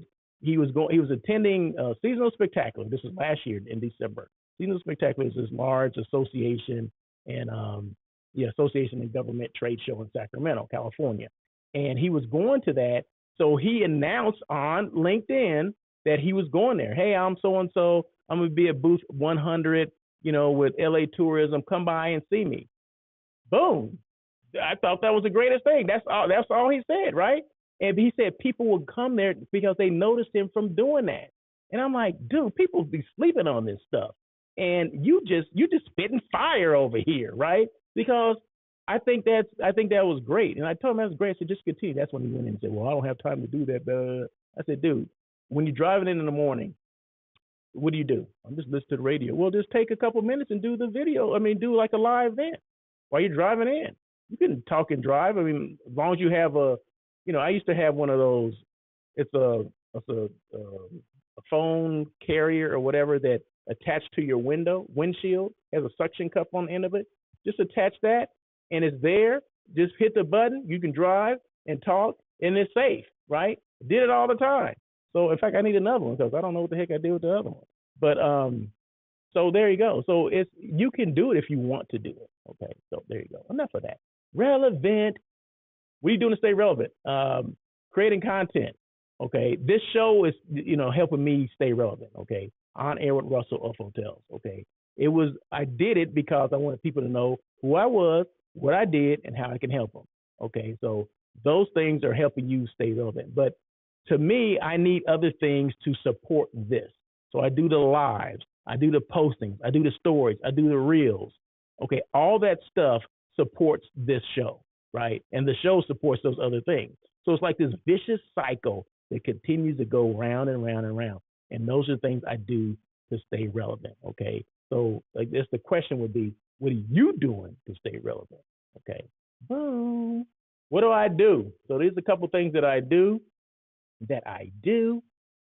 attending Seasonal Spectacular. This was last year in December. Seasonal Spectacular is this large association and Association and Government trade show in Sacramento, California. And he was going to that. So he announced on LinkedIn that he was going there. Hey, I'm so-and-so. I'm going to be at booth 100, with LA Tourism. Come by and see me. Boom. I thought that was the greatest thing. That's all he said, right? And he said people would come there because they noticed him from doing that. And I'm like, dude, people be sleeping on this stuff. And you just spitting fire over here, right? Because I think that was great. And I told him that was great. I said, just continue. That's when he went in and said, well, I don't have time to do that. But I said, dude, when you're driving in the morning, what do? I'm just listening to the radio. Well, just take a couple minutes and do the video. Do like a live event while you're driving in. You can talk and drive. As long as you have I used to have one of those. It's a phone carrier or whatever that attached to your windshield, has a suction cup on the end of it. Just attach that, and it's there. Just hit the button. You can drive and talk, and it's safe, right? Did it all the time. So, in fact, I need another one because I don't know what the heck I did with the other one. But so there you go. So you can do it if you want to do it. Okay, so there you go. Enough of that. Relevant. What are you doing to stay relevant? Creating content. Okay, this show is helping me stay relevant. Okay, on air with Russell of Hotels. Okay, I did it because I wanted people to know who I was, what I did, and how I can help them. Okay, so those things are helping you stay relevant. But to me, I need other things to support this. So I do the lives, I do the postings, I do the stories, I do the reels. Okay, all that stuff supports this show, right? And the show supports those other things. So it's like this vicious cycle that continues to go round and round and round. And those are the things I do to stay relevant, okay? So like this, the question would be, what are you doing to stay relevant? Okay, boom. What do I do? So there's a couple things that I do.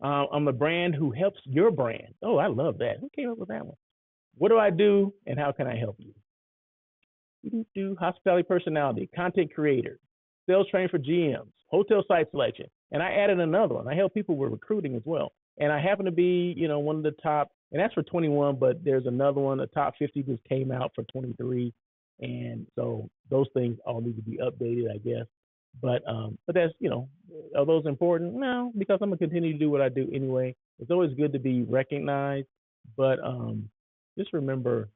I'm a brand who helps your brand. Oh, I love that. Who came up with that one? What do I do and how can I help you? Hospitality personality, content creator, sales training for GMs, hotel site selection. And I added another one. I help people with recruiting as well. And I happen to be, one of the top, and that's for 21, but there's another one, the top 50 just came out for 23. And so those things all need to be updated, I guess. But that's, are those important? No, because I'm going to continue to do what I do anyway. It's always good to be recognized, but just remember,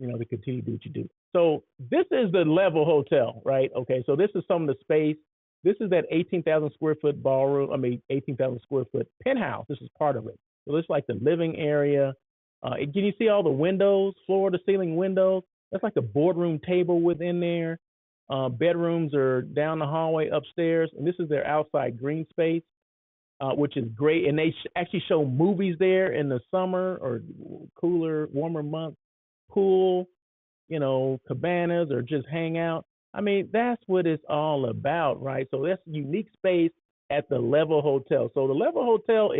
to continue to do what you do. So this is the Level Hotel, right? Okay, so this is some of the space. This is that 18,000 square foot ballroom, 18,000 square foot penthouse. This is part of it. So it's like the living area. Can you see all the windows, floor to ceiling windows? That's like a boardroom table within there. Bedrooms are down the hallway upstairs, and this is their outside green space, which is great. And they actually show movies there in the summer or cooler, warmer months. Pool, cabanas, or just hang out. That's what it's all about, right? So that's a unique space at the Level Hotel. So the Level Hotel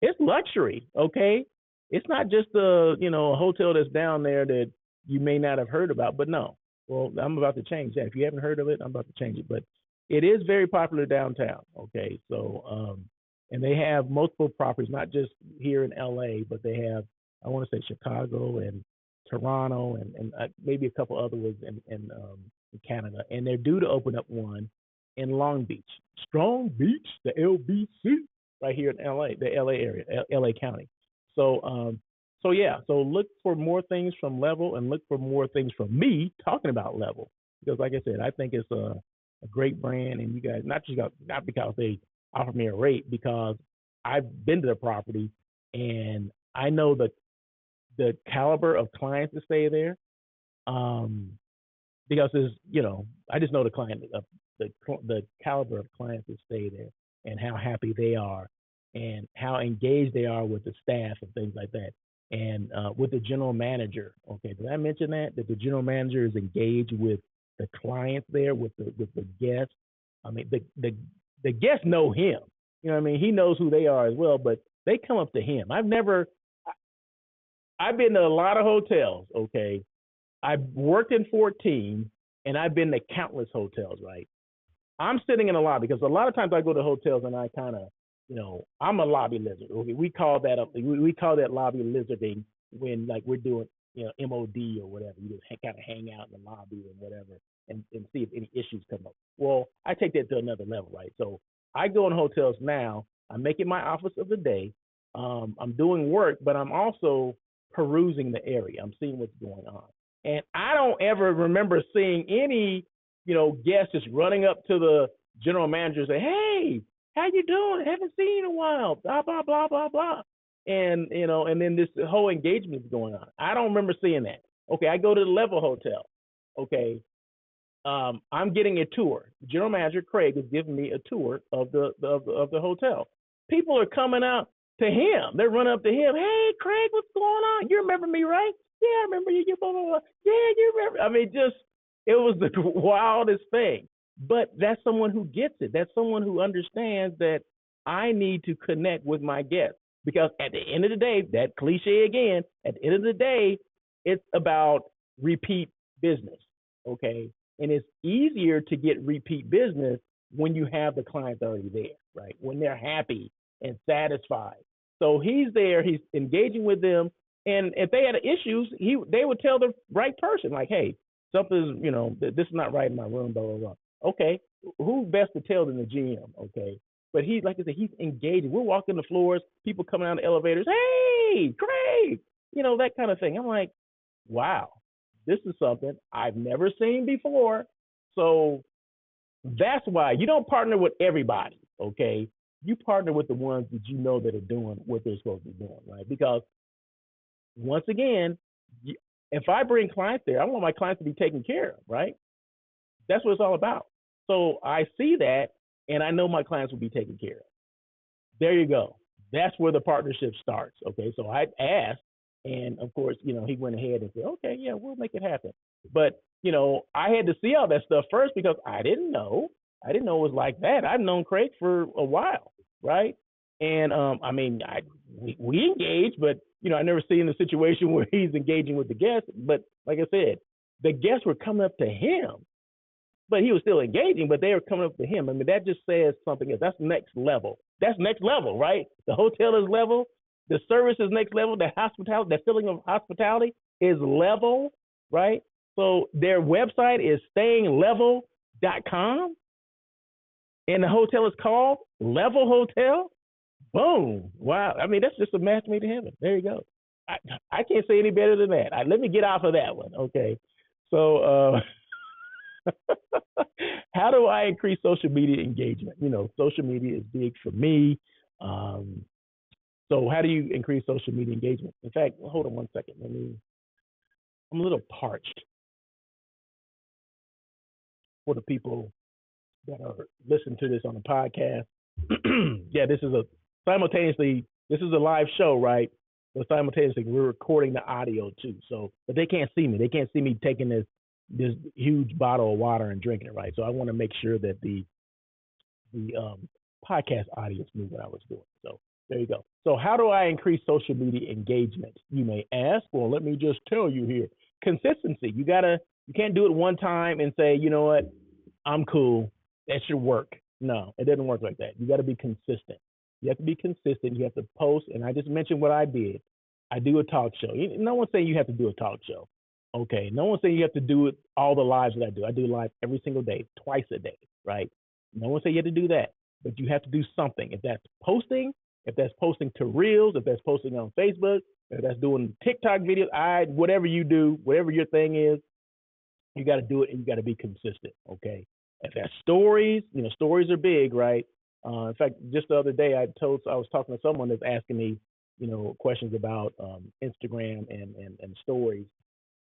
it's luxury, okay? It's not just a hotel that's down there that you may not have heard about, but no. Well, I'm about to change that. If you haven't heard of it, I'm about to change it. But it is very popular downtown. Okay, so and they have multiple properties, not just here in LA, but they have, I want to say, Chicago and Toronto and maybe a couple other ones in Canada, and they're due to open up one in Long Beach, Strong Beach, the LBC, right here in LA, the LA area, LA County. So so look for more things from Level, and look for more things from me talking about Level, because like I said, I think it's a great brand, and you guys not because they offer me a rate, because I've been to the property and I know the caliber of clients that stay there. Because there's, I just know the caliber of clients that stay there, and how happy they are, and how engaged they are with the staff and things like that, and with the general manager. Okay, did I mention that the general manager is engaged with the clients there, with the guests? I mean, the guests know him. You know what I mean? He knows who they are as well, but they come up to him. I've been to a lot of hotels. Okay, I've worked in 14, and I've been to countless hotels, right? I'm sitting in a lobby, because a lot of times I go to hotels and I kind of, I'm a lobby lizard. Okay, we call that lobby lizarding when, like, we're doing, MOD or whatever. You just kind of hang out in the lobby and whatever, and see if any issues come up. Well, I take that to another level, right? So I go in hotels now. I make it my office of the day. I'm doing work, but I'm also perusing the area. I'm seeing what's going on. And I don't ever remember seeing any, guests just running up to the general manager and say, "Hey, how you doing? Haven't seen you in a while, blah, blah, blah, blah, blah." And, and then this whole engagement is going on. I don't remember seeing that. Okay, I go to the Level Hotel. Okay, I'm getting a tour. General Manager Craig is giving me a tour of the hotel. People are coming out to him. They're running up to him. "Hey, Craig, what's going on? You remember me, right? Yeah, I remember you. Blah, blah, blah. Yeah, you remember." I mean, it was the wildest thing. But that's someone who gets it. That's someone who understands that I need to connect with my guests, because at the end of the day, that cliche again, at the end of the day, it's about repeat business. Okay. And it's easier to get repeat business when you have the clients already there, right? When they're happy and satisfied. So he's there, he's engaging with them. And if they had issues, they would tell the right person, like, "Hey, something's, this is not right in my room, blah, blah, blah." Okay, who's best to tell than the GM? Okay. But he's, like I said, he's engaging. We're walking the floors, people coming out of the elevators. "Hey, Craig," that kind of thing. I'm like, wow, this is something I've never seen before. So that's why you don't partner with everybody, okay? You partner with the ones that you know that are doing what they're supposed to be doing, right? Because once again, if I bring clients there, I want my clients to be taken care of, right? That's what it's all about. So I see that, and I know my clients will be taken care of. There you go. That's where the partnership starts. Okay, so I asked, and of course, he went ahead and said, "Okay, yeah, we'll make it happen." But I had to see all that stuff first, because I didn't know. I didn't know it was like that. I've known Craig for a while, right? And I mean, we engaged, but I never seen the situation where he's engaging with the guests. But like I said, the guests were coming up to him, but he was still engaging, but they were coming up to him. I mean, that just says something else. That's next level. That's next level, right? The hotel is level. The service is next level. The hospitality, that feeling of hospitality is level, right? So their website is stayinglevel.com, and the hotel is called Level Hotel. Boom. Wow. I mean, that's just a match made in heaven. There you go. I can't say any better than that. Let me get off of that one. Okay. So, how do I increase social media engagement? Social media is big for me. So how do you increase social media engagement? In fact, hold on one second. I'm a little parched for the people that are listening to this on the podcast. Yeah, this is a live show, right? But simultaneously, we're recording the audio too. So, but they can't see me. They can't see me taking this huge bottle of water and drinking it, right? So I want to make sure that the podcast audience knew what I was doing. So there you go. So how do I increase social media engagement, you may ask? Well, let me just tell you here. Consistency. You can't do it one time and say, "You know what, I'm cool. That should work. No, it doesn't work like that. You got to be consistent. You have to be consistent. You have to post. And I just mentioned what I did. I do a talk show. No one's saying you have to do a talk show. Okay. No one's saying you have to do it all the lives that I do. I do live every single day, twice a day, right? No one saying you have to do that, but you have to do something. If that's posting to Reels, if that's posting on Facebook, if that's doing TikTok videos, whatever you do, whatever your thing is, you got to do it and you got to be consistent. Okay. If that's stories, stories are big, right? In fact, just the other day, I was talking to someone that's asking me, questions about Instagram and stories.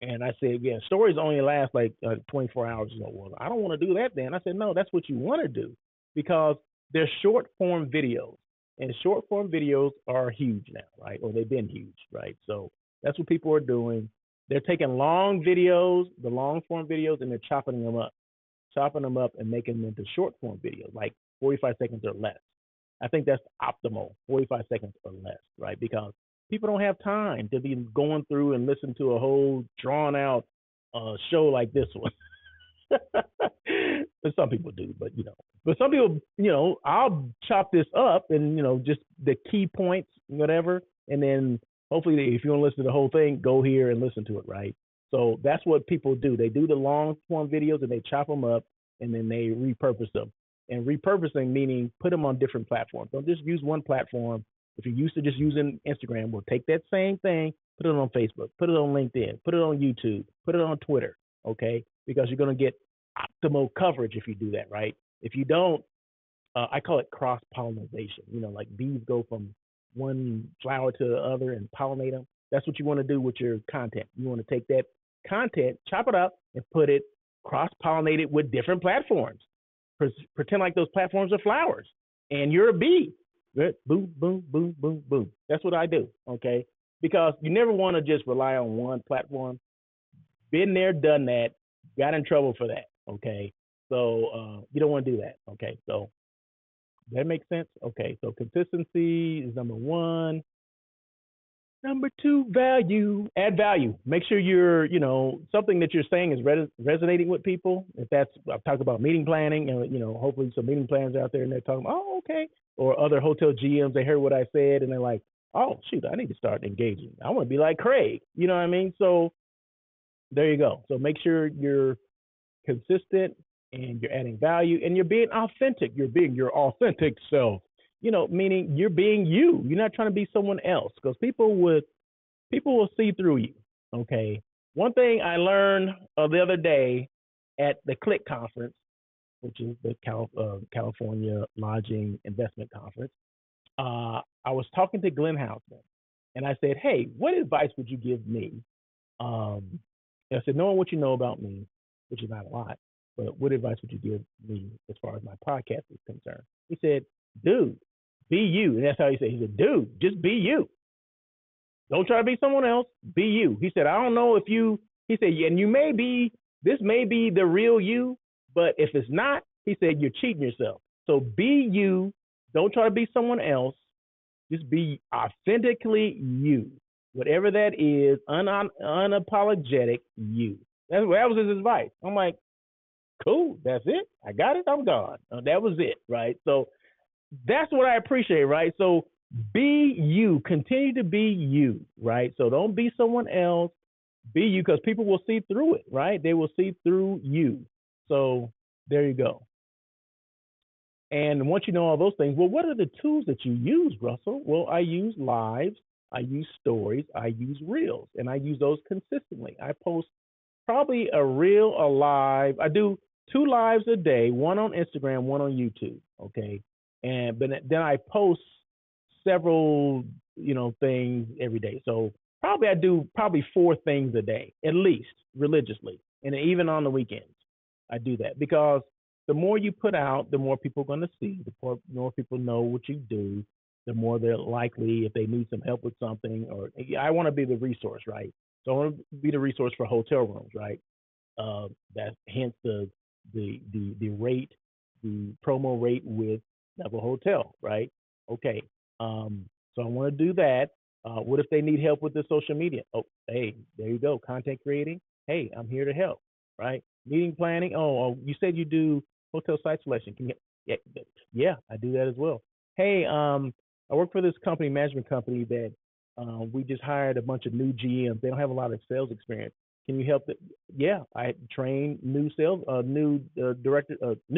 And I said, yeah, stories only last like 24 hours. Well, I don't want to do that then. I said, no, that's what you want to do because they're short form videos. And short form videos are huge now, right? Or they've been huge, right? So that's what people are doing. They're taking long videos, the long form videos, and they're chopping them up and making them into short form videos, like 45 seconds or less. I think that's optimal, 45 seconds or less, right? Because people don't have time to be going through and listen to a whole drawn out show like this one. But some people do, but some people, I'll chop this up and, just the key points, whatever. And then hopefully if you want to listen to the whole thing, go here and listen to it, right? So that's what people do. They do the long form videos and they chop them up and then they repurpose them. And repurposing meaning put them on different platforms. Don't just use one platform. If you're used to just using Instagram, we'll take that same thing, put it on Facebook, put it on LinkedIn, put it on YouTube, put it on Twitter, okay? Because you're going to get optimal coverage if you do that, right? If you don't, I call it cross-pollination. Like bees go from one flower to the other and pollinate them. That's what you want to do with your content. You want to take that content, chop it up, and put it cross-pollinated with different platforms. Pretend like those platforms are flowers, and you're a bee. Boom, boom, boom, boom, boom. That's what I do, okay? Because you never want to just rely on one platform. Been there, done that, got in trouble for that, okay? So you don't want to do that, okay? So that makes sense? Okay, so consistency is number one. Number two, value. Add value. Make sure you're, something that you're saying is resonating with people. If that's, I've talked about meeting planning, and, hopefully some meeting planners out there and they're talking, oh, okay. Or other hotel GMs, they heard what I said and they're like, oh, shoot, I need to start engaging. I want to be like Craig. You know what I mean? So there you go. So make sure you're consistent and you're adding value and you're being authentic. You're being your authentic self. Meaning you're being you. You're not trying to be someone else because people will see through you. Okay. One thing I learned the other day at the CLIC Conference, which is the California Lodging Investment Conference, I was talking to Glenn Housman, and I said, "Hey, what advice would you give me?" I said, "Knowing what you know about me, which is not a lot, but what advice would you give me as far as my podcast is concerned?" He said, "Dude, be you." And that's how he said. He said, "Dude, just be you. Don't try to be someone else. Be you." He said, "I don't know if you," he said, "and this may be the real you, but if it's not," he said, "you're cheating yourself. So be you. Don't try to be someone else. Just be authentically you. Whatever that is, unapologetic you." That was his advice. I'm like, cool, that's it. I got it. I'm gone. That was it, right? So that's what I appreciate, right? So be you. Continue to be you, right? So don't be someone else. Be you because people will see through it, right? They will see through you. So there you go. And once you know all those things, well, what are the tools that you use, Russell? Well, I use lives, I use stories, I use reels, and I use those consistently. I post probably a reel, a live. I do 2 lives a day, one on Instagram, one on YouTube. Okay. But then I post several, things every day. So I do 4 things a day, at least religiously. And even on the weekends, I do that because the more you put out, the more people are going to see, the more people know what you do, the more they're likely if they need some help with something, or I want to be the resource, right? So I want to be the resource for hotel rooms, right? That's hence the rate, the promo rate with Level Hotel, right? Okay. So I want to do that. What if they need help with the social media? Oh, hey, there you go. Content creating. Hey, I'm here to help, right? Meeting planning. Oh, you said you do Hotel site selection. Yeah, yeah, I do that as well. Hey, I work for this company, management company that we just hired a bunch of new GMs. They don't have a lot of sales experience. Can you help? Yeah, I train new sales, new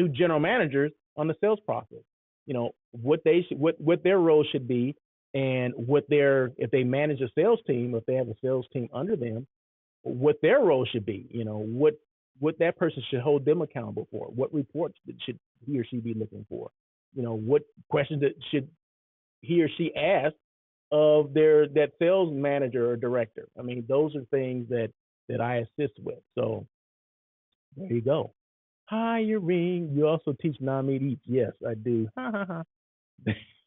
general managers on the sales process. You know what they should, what their role should be, and what their if they manage a sales team, if they have a sales team under them, what their role should be. You know what that person should hold them accountable for. What reports should he or she be looking for? You know what questions that should he or she ask of their that sales manager or director. I mean, those are things that I assist with. So there you go. Hiring. You also teach non-meat eats. Yes, I do. And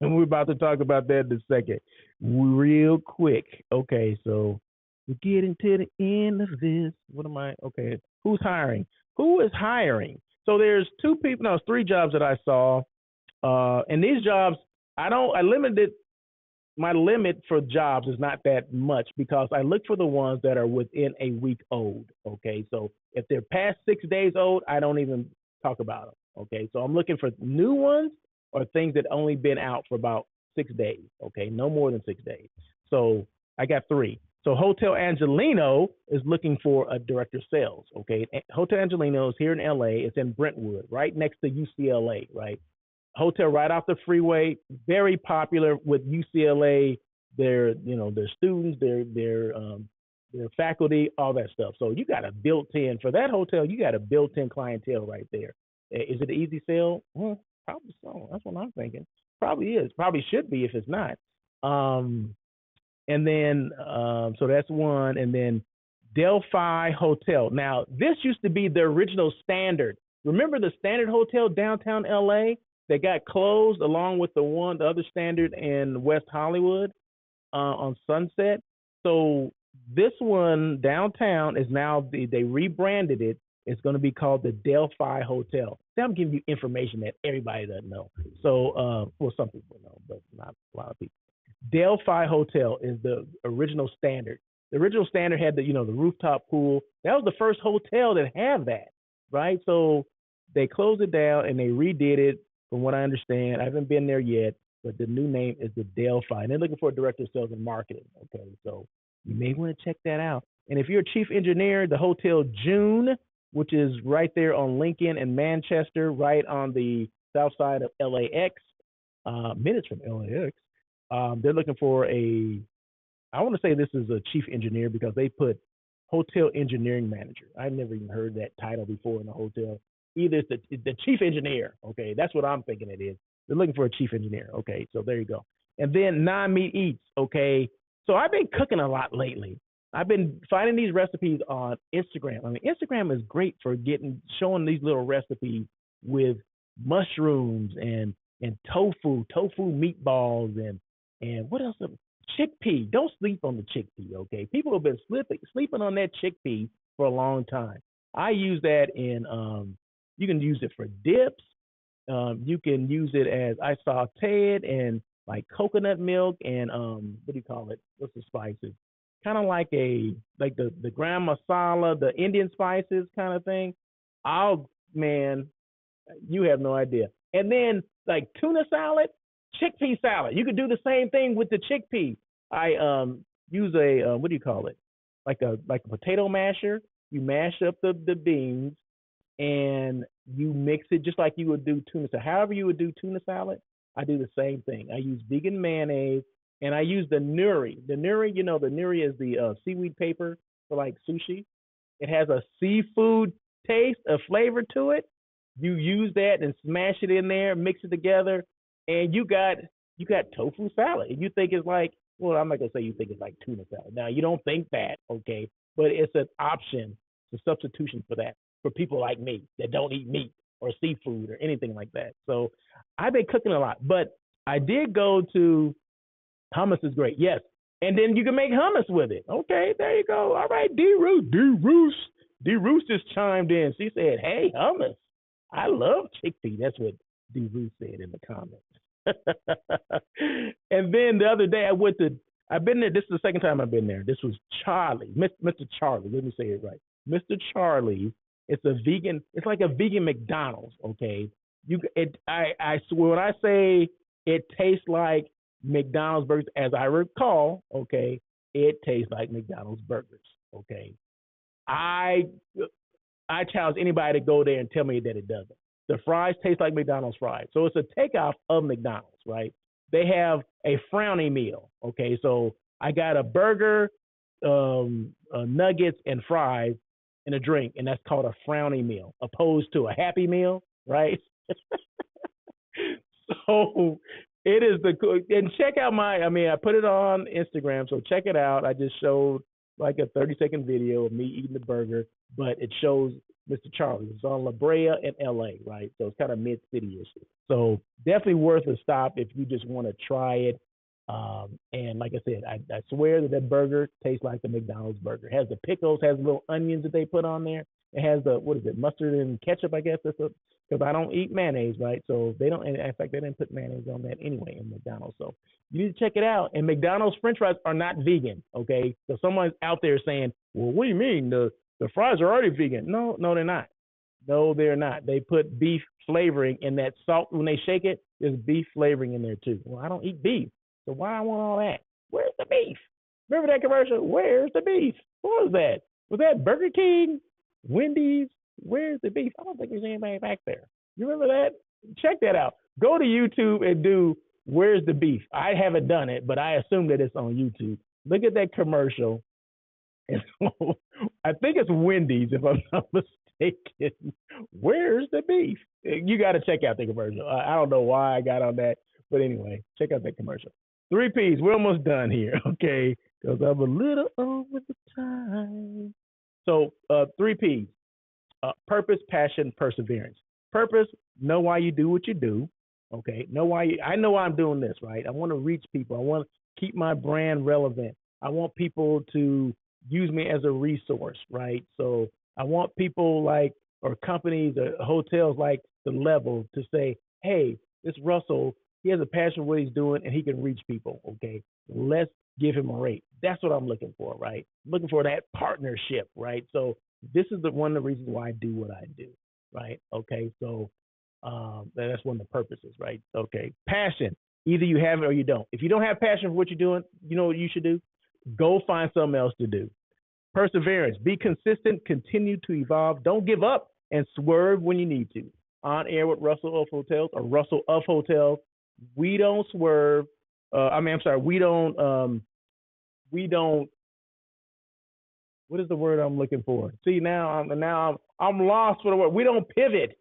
we're about to talk about that in a second, real quick. Okay, so we're getting to the end of this. What am I? Okay, who's hiring? Who is hiring? So there's two people. No, it's three jobs that I saw, and these jobs I limited my limit for jobs is not that much because I look for the ones that are within a week old. Okay, so if they're past 6 days old, I don't even talk about them. Okay, so I'm looking for new ones or things that only been out for about 6 days. Okay, no more than 6 days. So I got three. So Hotel Angelino is looking for a director of sales. Okay, Hotel Angelino is here in LA. It's in Brentwood, right next to UCLA, right? Hotel right off the freeway, very popular with UCLA. Their students, their faculty, all that stuff. So you got a built-in for that hotel. You got a built-in clientele right there. Is it an easy sell? Well, probably so. That's what I'm thinking. Probably is. Probably should be if it's not. And then so that's one. And then Delphi Hotel. Now this used to be the original Standard. Remember the Standard Hotel downtown LA? They got closed along with the other Standard in West Hollywood on Sunset. So this one downtown is now they rebranded it. It's going to be called the Delphi Hotel. So I'm giving you information that everybody doesn't know. So well, some people know, but not a lot of people. Delphi Hotel is the original Standard. The original Standard had the rooftop pool. That was the first hotel that had that, right? So they closed it down and they redid it. From what I understand, I haven't been there yet, but the new name is the Delphi. And they're looking for a director of sales and marketing. Okay, so you may want to check that out. And if you're a chief engineer, the Hotel June, which is right there on Lincoln and Manchester, right on the south side of LAX, minutes from LAX, they're looking for I want to say this is a chief engineer because they put hotel engineering manager. I've never even heard that title before in a hotel. Either it's the chief engineer. Okay, that's what I'm thinking it is. They're looking for a chief engineer. Okay, so there you go. And then non-meat eats. Okay, so I've been cooking a lot lately. I've been finding these recipes on Instagram. I mean, Instagram is great for showing these little recipes with mushrooms and tofu meatballs and what else? Chickpea. Don't sleep on the chickpea. Okay, people have been sleeping on that chickpea for a long time. I use that in you can use it for dips. You can use it as I saute it in like coconut milk and what do you call it? What's the spices? Kind of like the gram masala, the Indian spices kind of thing. Oh man, you have no idea. And then like tuna salad, chickpea salad. You could do the same thing with the chickpea. I use a what do you call it? Like a potato masher. You mash up the beans and you mix it just like you would do tuna salad. However you would do tuna salad, I do the same thing. I use vegan mayonnaise and I use the nuri. The nuri, the nuri is the seaweed paper for like sushi. It has a seafood taste, a flavor to it. You use that and smash it in there, mix it together, and you got tofu salad. And you think it's like, well, I'm not gonna say you think it's like tuna salad. Now you don't think that, okay? But it's an option, it's a substitution for that for people like me that don't eat meat or seafood or anything like that. So I've been cooking a lot, but I did go to hummus is great, yes. And then you can make hummus with it. Okay, there you go. All right, D Roos just chimed in. She said, "Hey, hummus. I love chickpea." That's what D Roos said in the comments. And then the other day I've been there. This is the second time I've been there. This was Charlie, Mr. Charlie. Let me say it right. Mr. Charlie It's a vegan. It's like a vegan McDonald's. Okay, I swear when I say it tastes like McDonald's burgers, as I recall. Okay, it tastes like McDonald's burgers. Okay, I I challenge anybody to go there and tell me that it doesn't. The fries taste like McDonald's fries. So it's a takeoff of McDonald's, right? They have a frowny meal. Okay, so I got a burger, nuggets, and fries and a drink, and that's called a frowny meal, opposed to a happy meal, right? So it is and check out I put it on Instagram, so check it out. I just showed like a 30-second video of me eating the burger, but it shows Mr. Charlie. It's on La Brea in LA, right? So it's kind of mid-city-ish. So definitely worth a stop if you just want to try it. And like I said, I swear that burger tastes like the McDonald's burger. It has the pickles, has little onions that they put on there. It has the, what is it, mustard and ketchup, I guess. Because I don't eat mayonnaise, right? So they don't, in fact, they didn't put mayonnaise on that anyway in McDonald's. So you need to check it out. And McDonald's French fries are not vegan, okay? So someone's out there saying, well, what do you mean? The fries are already vegan. No, they're not. No, they're not. They put beef flavoring in that salt. When they shake it, there's beef flavoring in there too. Well, I don't eat beef. So why I want all that? Where's the beef? Remember that commercial? Where's the beef? What was that? Was that Burger King? Wendy's? Where's the beef? I don't think there's anybody back there. You remember that? Check that out. Go to YouTube and do Where's the Beef? I haven't done it, but I assume that it's on YouTube. Look at that commercial. And so, I think it's Wendy's, if I'm not mistaken. Where's the beef? You got to check out the commercial. I don't know why I got on that, but anyway, check out that commercial. 3 P's. We're almost done here, okay? Because I'm a little over the time. So 3 P's. Purpose, passion, perseverance. Purpose, know why you do what you do. Okay, I know why I'm doing this, right? I want to reach people. I want to keep my brand relevant. I want people to use me as a resource, right? So I want people or companies or hotels like The Level to say, hey, this Russell, he has a passion for what he's doing and he can reach people, okay? Let's give him a rate. That's what I'm looking for, right? I'm looking for that partnership, right? So this is one of the reasons why I do what I do, right? Okay, so that's one of the purposes, right? Okay, passion. Either you have it or you don't. If you don't have passion for what you're doing, you know what you should do? Go find something else to do. Perseverance. Be consistent. Continue to evolve. Don't give up and swerve when you need to. On air with Russell of Hotels or Russell of Hotels. We don't swerve. We don't. What is the word I'm looking for? See, now I'm lost for the word. We don't pivot.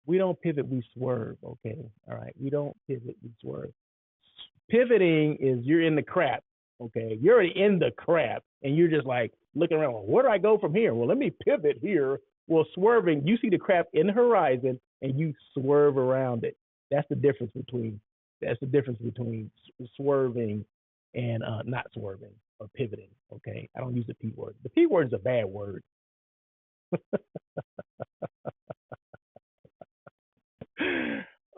We don't pivot. We swerve. Okay. All right. We don't pivot. We swerve. Pivoting is you're in the crap. Okay. You're in the crap and you're just like looking around. Well, where do I go from here? Well, let me pivot here. Well, swerving, you see the crap in the horizon and you swerve around it. That's the difference between swerving and not swerving or pivoting. Okay. I don't use the P word. The P word is a bad word.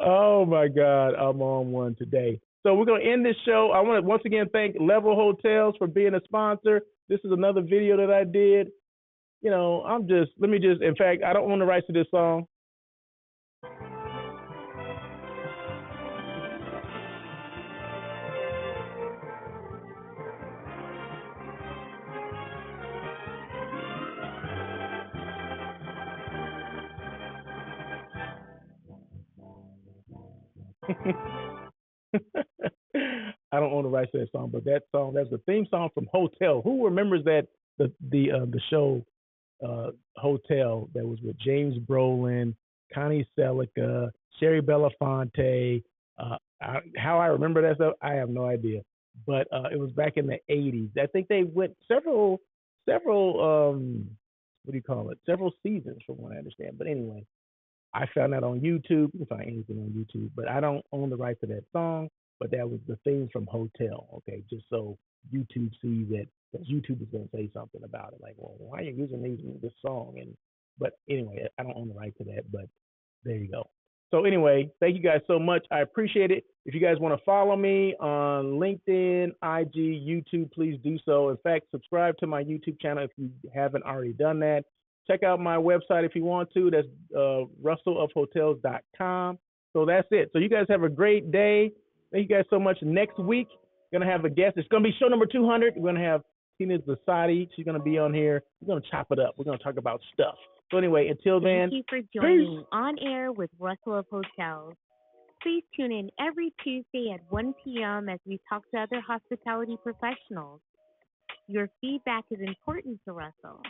Oh my God, I'm on one today. So we're going to end this show. I want to once again thank Level Hotels for being a sponsor. This is another video that I did. You know, in fact, I don't own the rights to this song. I don't own the rights to that song, but that's the theme song from Hotel. Who remembers that the show Hotel that was with James Brolin, Connie Selica, Sherry Belafonte? How I remember that stuff, I have no idea. But it was back in the 80s. I think they went several several seasons from what I understand. But anyway, I found that on YouTube. You can find anything on YouTube, but I don't own the rights to that song. But that was the theme from Hotel, okay? Just so YouTube sees it, because YouTube is going to say something about it, like, well, why are you using this song? But anyway, I don't own the rights to that, but there you go. So anyway, thank you guys so much. I appreciate it. If you guys want to follow me on LinkedIn, IG, YouTube, please do so. In fact, subscribe to my YouTube channel if you haven't already done that. check out my website if you want to. That's russellofhotels.com. So that's it. So you guys have a great day. Thank you guys so much. Next week, we're going to have a guest. It's going to be show number 200. We're going to have Tina Zasadi. She's going to be on here. We're going to chop it up. We're going to talk about stuff. So anyway, until then. Thank you for joining On Air with Russell of Hotels. Please tune in every Tuesday at 1 p.m. as we talk to other hospitality professionals. Your feedback is important to Russell.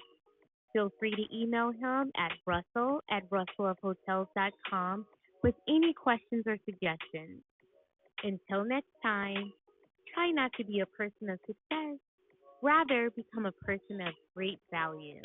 Feel free to email him at russell@russellofhotels.com with any questions or suggestions. Until next time, try not to be a person of success. Rather, become a person of great value.